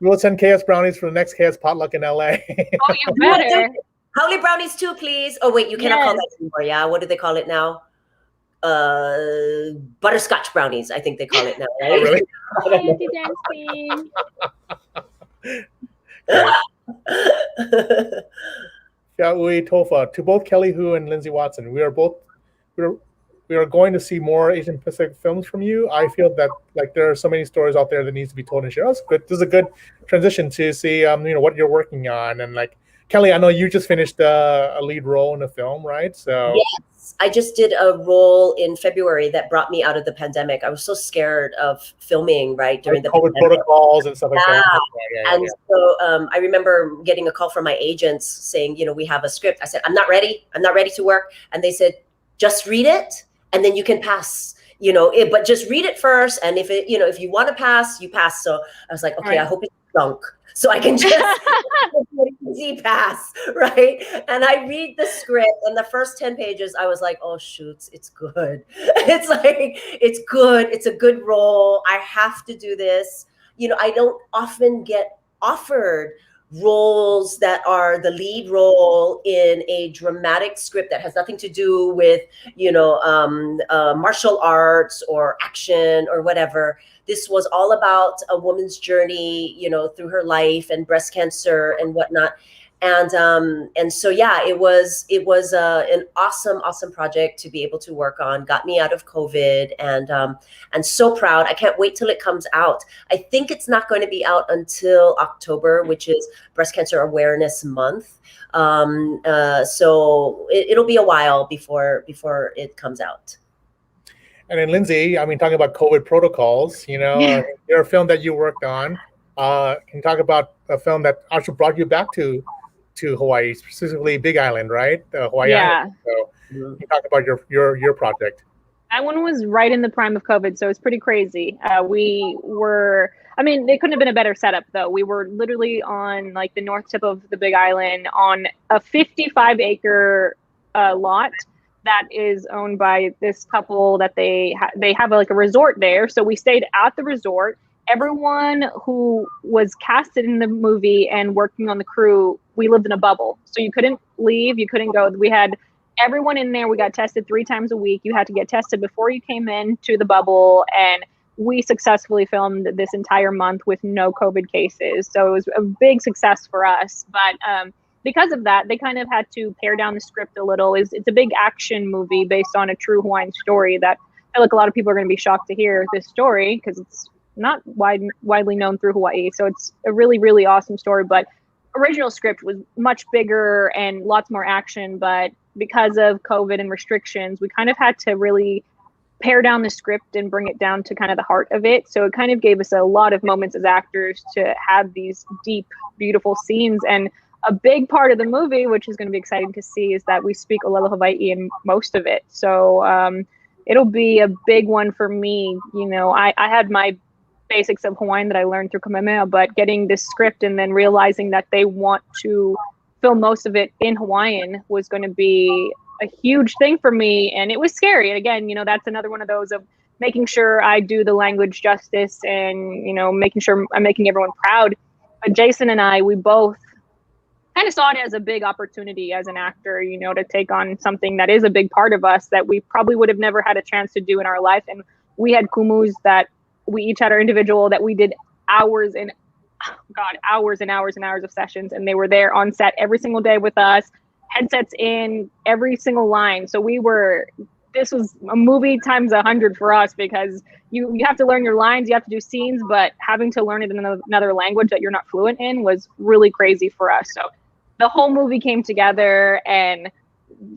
We will send KS brownies for the next KS potluck in LA. Oh, you better. Howley brownies too, please. Oh wait, you cannot call that anymore. Yeah, what do they call it now? Butterscotch brownies, I think they call it now, right? Oh, really? Hi, Auntie Dancy. Yaui Tofa, to both Kelly Hu and Lindsay Watson, we are going to see more Asian Pacific films from you. I feel that like there are so many stories out there that needs to be told and shared. That's good. This is a good transition to see you know, what you're working on. And like Kelly, I know you just finished a lead role in a film, right? So yes, I just did a role in February that brought me out of the pandemic. I was so scared of filming, right, during the COVID pandemic. protocols and stuff like that. And so I remember getting a call from my agents saying, you know, we have a script. I said, I'm not ready. I'm not ready to work. And they said, just read it and then you can pass, you know, but just read it first. And if it, you know, if you want to pass, you pass. So I was like, okay, I hope it's junk, so I can just easy pass, right? And I read the script, and the first 10 pages, I was like, oh, shoots, it's good. It's like, it's good. It's a good role. I have to do this. You know, I don't often get offered roles that are the lead role in a dramatic script that has nothing to do with, you know, martial arts or action or whatever. This was all about a woman's journey, you know, through her life and breast cancer and whatnot. And so, yeah, it was an awesome project to be able to work on. Got me out of COVID, and so proud. I can't wait till it comes out. I think it's not going to be out until October, which is Breast Cancer Awareness Month. So it'll be a while before it comes out. And then Lindsay, I mean, talking about COVID protocols, you know, you're a film that you worked on. Can you talk about a film that actually brought you back to Hawaii, specifically Big Island, right? Hawaii Island. So can you talk about your project? That one was right in the prime of COVID, so it's pretty crazy. We were, I mean, they couldn't have been a better setup, though. We were literally on like the north tip of the Big Island on a 55-acre lot that is owned by this couple that they have like a resort there. So we stayed at the resort. Everyone who was casted in the movie and working on the crew, we lived in a bubble. So you couldn't leave, you couldn't go. We had everyone in there. We got tested 3 times a week. You had to get tested before you came in to the bubble. And we successfully filmed this entire month with no COVID cases. So it was a big success for us. But because of that, they kind of had to pare down the script a little. It's a big action movie based on a true Hawaiian story that I feel like a lot of people are going to be shocked to hear this story because it's not widely known through Hawaii. So it's a really, really awesome story. But original script was much bigger and lots more action. But because of COVID and restrictions, we kind of had to really pare down the script and bring it down to kind of the heart of it. So it kind of gave us a lot of moments as actors to have these deep, beautiful scenes. And a big part of the movie, which is going to be exciting to see, is that we speak Olelo Hawaii in most of it. So it'll be a big one for me. You know, I had my basics of Hawaiian that I learned through Kamehameha, but getting this script and then realizing that they want to film most of it in Hawaiian was going to be a huge thing for me. And it was scary. And again, you know, that's another one of those of making sure I do the language justice and, you know, making sure I'm making everyone proud. But Jason and I, we both kind of saw it as a big opportunity as an actor, you know, to take on something that is a big part of us that we probably would have never had a chance to do in our life. And we had kumus that we each had our individual that we did hours and hours and hours and hours of sessions. And they were there on set every single day with us, headsets in, every single line. So this was a movie times 100 for us, because you have to learn your lines, you have to do scenes, but having to learn it in another language that you're not fluent in was really crazy for us. So the whole movie came together, and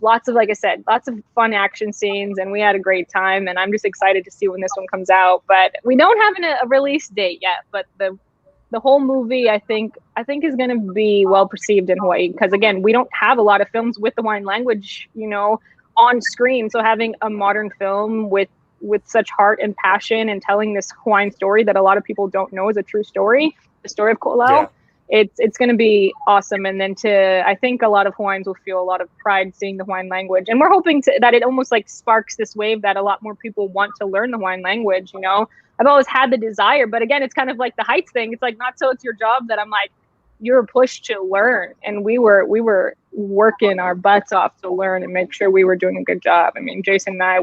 lots of, like I said, lots of fun action scenes, and we had a great time. And I'm just excited to see when this one comes out. But we don't have a release date yet, but the whole movie, I think is going to be well perceived in Hawaii, because again, we don't have a lot of films with the Hawaiian language, you know, on screen. So having a modern film with such heart and passion and telling this Hawaiian story that a lot of people don't know is a true story, the story of Ko'olau, it's going to be awesome. And then I think a lot of Hawaiians will feel a lot of pride seeing the Hawaiian language. And we're hoping that it almost like sparks this wave that a lot more people want to learn the Hawaiian language, you know. I've always had the desire, but again, it's kind of like the heights thing. It's like, not so it's your job that I'm like, you're pushed to learn. And we were working our butts off to learn and make sure we were doing a good job. I mean, Jason and I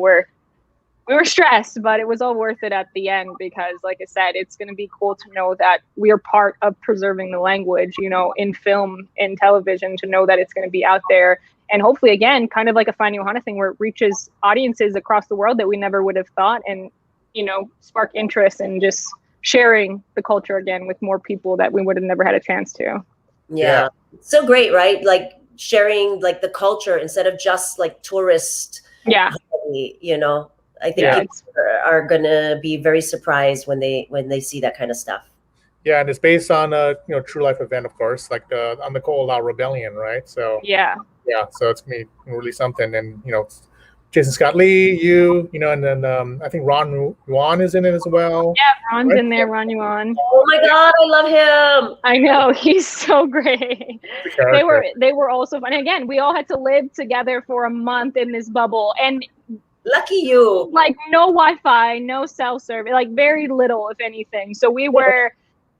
we were stressed, but it was all worth it at the end, because like I said, it's going to be cool to know that we are part of preserving the language, you know, in film and television, to know that it's going to be out there. And hopefully, again, kind of like a Finding Ohana thing, where it reaches audiences across the world that we never would have thought, and, you know, spark interest and just sharing the culture again with more people that we would have never had a chance to. Yeah. So great, right? Like sharing like the culture instead of just like tourist. Yeah. You know, I think people are gonna be very surprised when they see that kind of stuff. Yeah, and it's based on a true life event, of course, like on the Ko'olau Rebellion, right? So so it's gonna be really something. And Jason Scott Lee, you know, and then I think Ron Yuan is in it as well. Yeah, Ron's in there, Ron Yuan. Oh my God, I love him. I know, he's so great. They were also fun. Again, we all had to live together for a month in this bubble, and lucky you. Like no Wi-Fi, no cell service, like very little, if anything. So we were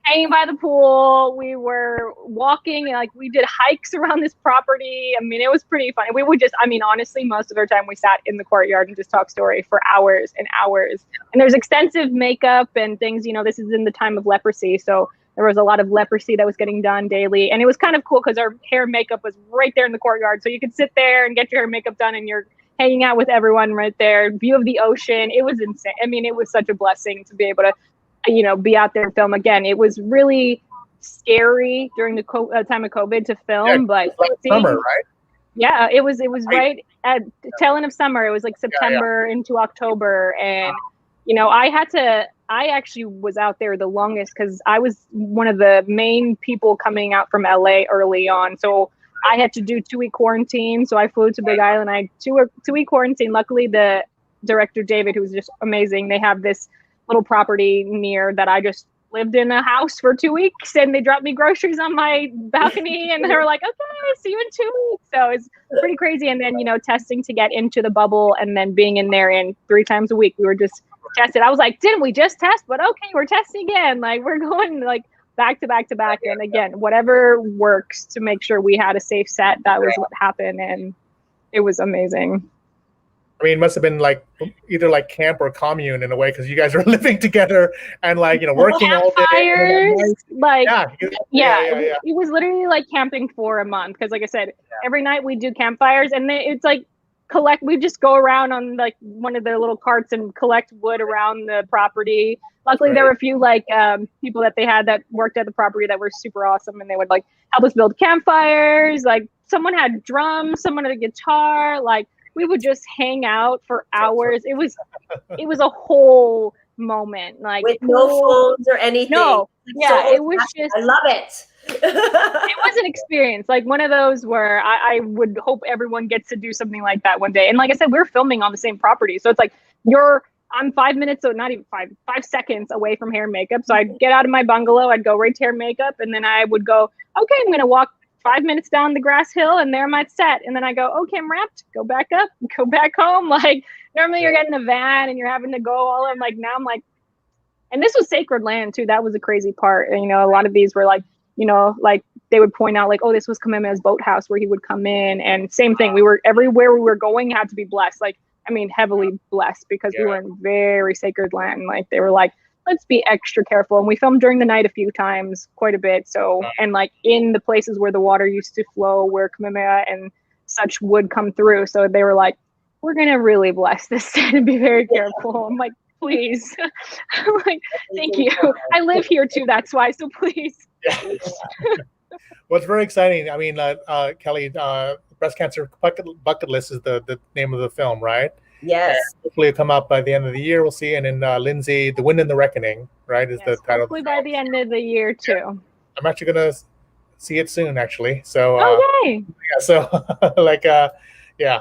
hanging by the pool, we were walking, like we did hikes around this property. I mean, it was pretty fun. We would just, I mean, honestly, most of our time we sat in the courtyard and just talked story for hours and hours. And there's extensive makeup and things, this is in the time of leprosy. So there was a lot of leprosy that was getting done daily. And it was kind of cool because our hair and makeup was right there in the courtyard. So you could sit there and get your hair and makeup done, and you're hanging out with everyone right there. View of the ocean. It was insane. I mean, it was such a blessing to be able to be out there and film again. It was really scary during the time of COVID to film, but like summer, right? Yeah, it was right at the tail end of summer. It was like September into October, and I actually was out there the longest because I was one of the main people coming out from LA early on. So I had to do 2-week quarantine. So I flew to Big Island. I had 2-week quarantine. Luckily, the director David, who was just amazing, they have this little property near that I just lived in a house for 2 weeks, and they dropped me groceries on my balcony, and they were like, okay, see you in 2 weeks. So it's pretty crazy. And then, testing to get into the bubble, and then being in there and 3 times a week, we were just tested. I was like, didn't we just test? But okay, we're testing again. Like we're going like back to back to back. And again, whatever works to make sure we had a safe set, that was what happened. And it was amazing. I mean, it must have been like either like camp or commune in a way, because you guys were living together and working all day. It was literally like camping for a month, because like I said, every night we do campfires, and then it's like we just go around on like one of their little carts and collect wood around the property. Luckily, there were a few people that they had that worked at the property that were super awesome, and they would like help us build campfires, like someone had drums, someone had a guitar. Like we would just hang out for hours. It was a whole moment. Like with no phones or anything. No, yeah, so it was just. I love it. It was an experience, like one of those where I would hope everyone gets to do something like that one day. And like I said, we're filming on the same property, so it's like I'm 5 minutes, so not even 5 seconds away from hair and makeup. So I'd get out of my bungalow, I'd go right to hair and makeup, and then I would go, okay, I'm gonna walk 5 minutes down the grass hill, and there I'm at set. And then I go, okay, I'm wrapped. Go back up, go back home. Like normally you're getting a van and you're having to go all in. Like now I'm like, and this was sacred land too. That was a crazy part. And, a lot of these were like, like they would point out like, oh, this was Kamehameha's boathouse where he would come in. And same thing, we were everywhere we were going had to be blessed. Like, I mean, heavily blessed because we were in very sacred land. Like they were like, let's be extra careful. And we filmed during the night a few times, quite a bit. So, and like in the places where the water used to flow, where Kamehameha and such would come through. So they were like, we're going to really bless this set and be very careful. I'm like, please. I'm like, thank you. I live here too. That's why. So please. Yeah. Well, it's very exciting. I mean, Kelly, Breast Cancer Bucket List is the name of the film, right? Yes. And hopefully it'll come out by the end of the year. We'll see. And then Lindsay, The Wind and the Reckoning, right, is the title. Hopefully by the end of the year too. Yeah. I'm actually going to see it soon, actually. So, yay. Yeah, so like, yeah.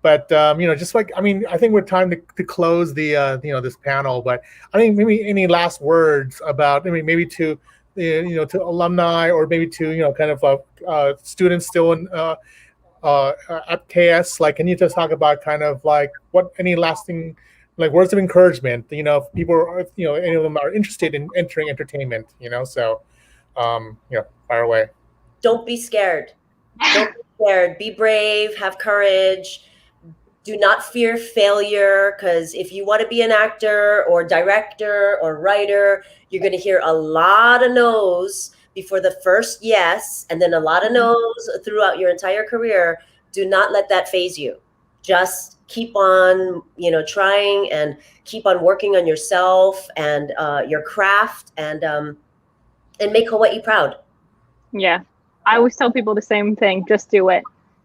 But just like, I mean, I think we're time to close the this panel. But I think maybe any last words about, I mean, maybe to to alumni or maybe to kind of students still in at KS. Like, can you just talk about kind of like what any lasting like words of encouragement? If people are, any of them are interested in entering entertainment. So fire away. Don't be scared. Don't be scared. Be brave. Have courage. Do not fear failure, because if you want to be an actor or director or writer, you're going to hear a lot of no's before the first yes, and then a lot of no's throughout your entire career. Do not let that faze you. Just keep on, trying and keep on working on yourself and your craft and make Hawaii proud. Yeah. I always tell people the same thing. Just do it.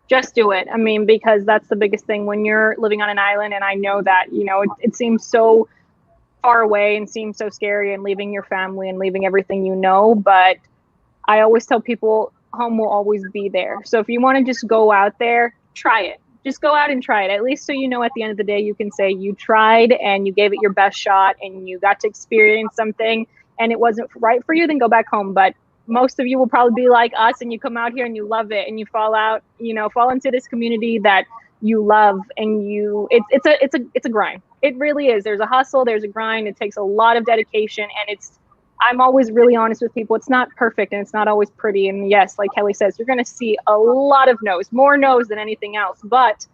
Just do it. I mean, because that's the biggest thing when you're living on an island. And I know that, it seems so far away and seems so scary and leaving your family and leaving everything but I always tell people home will always be there. So if you want to just go out there, try it. Just go out and try it. At least so at the end of the day, you can say you tried and you gave it your best shot and you got to experience something and it wasn't right for you, then go back home. But most of you will probably be like us and you come out here and you love it and you fall into this community that you love and it's a grind. It really is. There's a hustle, there's a grind. It takes a lot of dedication and I'm always really honest with people. It's not perfect and it's not always pretty. And yes, like Kelly says, you're going to see a lot of no's, more no's than anything else. But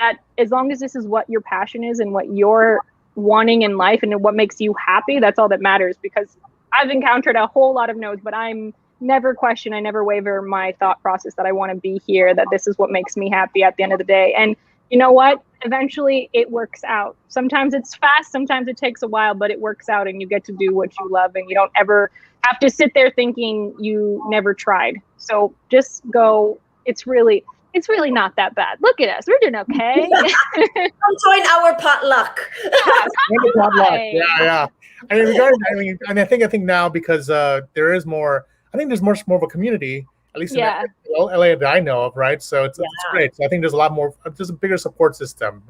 that as long as this is what your passion is and what you're wanting in life and what makes you happy, that's all that matters. Because I've encountered a whole lot of no's, but I'm never question. I never waver my thought process that I want to be here, that this is what makes me happy at the end of the day. And you know what? Eventually it works out. Sometimes it's fast, sometimes it takes a while, but it works out and you get to do what you love and you don't ever have to sit there thinking you never tried. So just go. It's really not that bad. Look at us. We're doing okay. Come join our potluck. Yeah. I mean, and I think now because there is more. I think there's more of a community, at least in LA that I know of, right? So it's great. So I think there's a lot more. There's a bigger support system,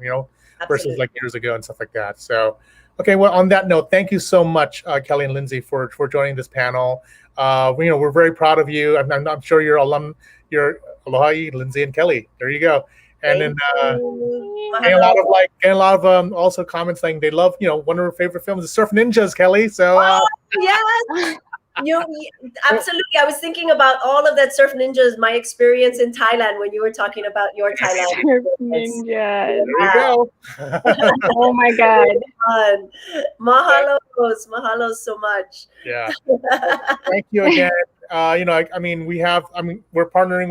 versus like years ago and stuff like that. So, okay. Well, on that note, thank you so much, Kelly and Lindsay, for joining this panel. We're very proud of you. I'm sure you're Aloha, Lindsay and Kelly. There you go. And then getting a lot of also comments saying they love, one of her favorite films is Surf Ninjas, Kelly. So yes. Absolutely. I was thinking about all of that Surf Ninjas, my experience in Thailand when you were talking about your Thailand. Surf Ninjas. There you go. Oh my God. Mahalos so much. Yeah. Thank you again. We're partnering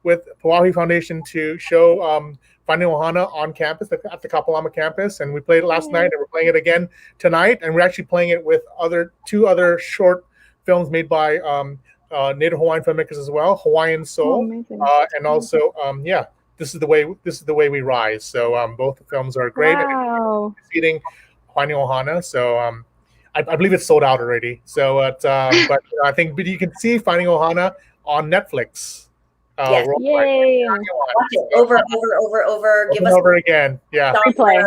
with Pauahi Foundation to show Finding Ohana on campus at the Kapalama campus, and we played it last night, and we're playing it again tonight, and we're actually playing it with two other short films made by Native Hawaiian filmmakers as well, Hawaiian Soul, amazing. and also this is the way we rise. So both films are great. Wow. Feeding Finding Ohana. So I believe it's sold out already. So but I think you can see Finding Ohana on Netflix. Yes. Yay. Watch it over. Give us over again. Yeah. Replay.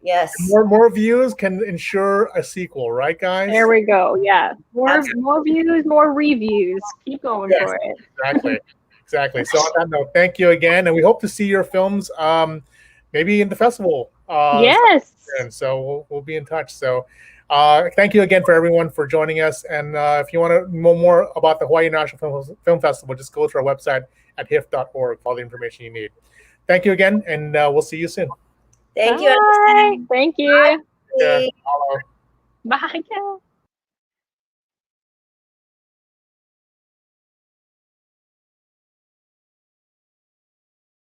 Yes. More views can ensure a sequel, right, guys? There we go. Yeah. More views, more reviews. Keep going for it. Exactly. So on that note, thank you again, and we hope to see your films maybe in the festival. Yes. And so we'll be in touch. So thank you again for everyone for joining us. And if you want to know more about the Hawai'i International Film Festival, just go to our website at HIFF.org for all the information you need. Thank you again, and we'll see you soon. Thank you. Bye. Thank you. Bye. Bye.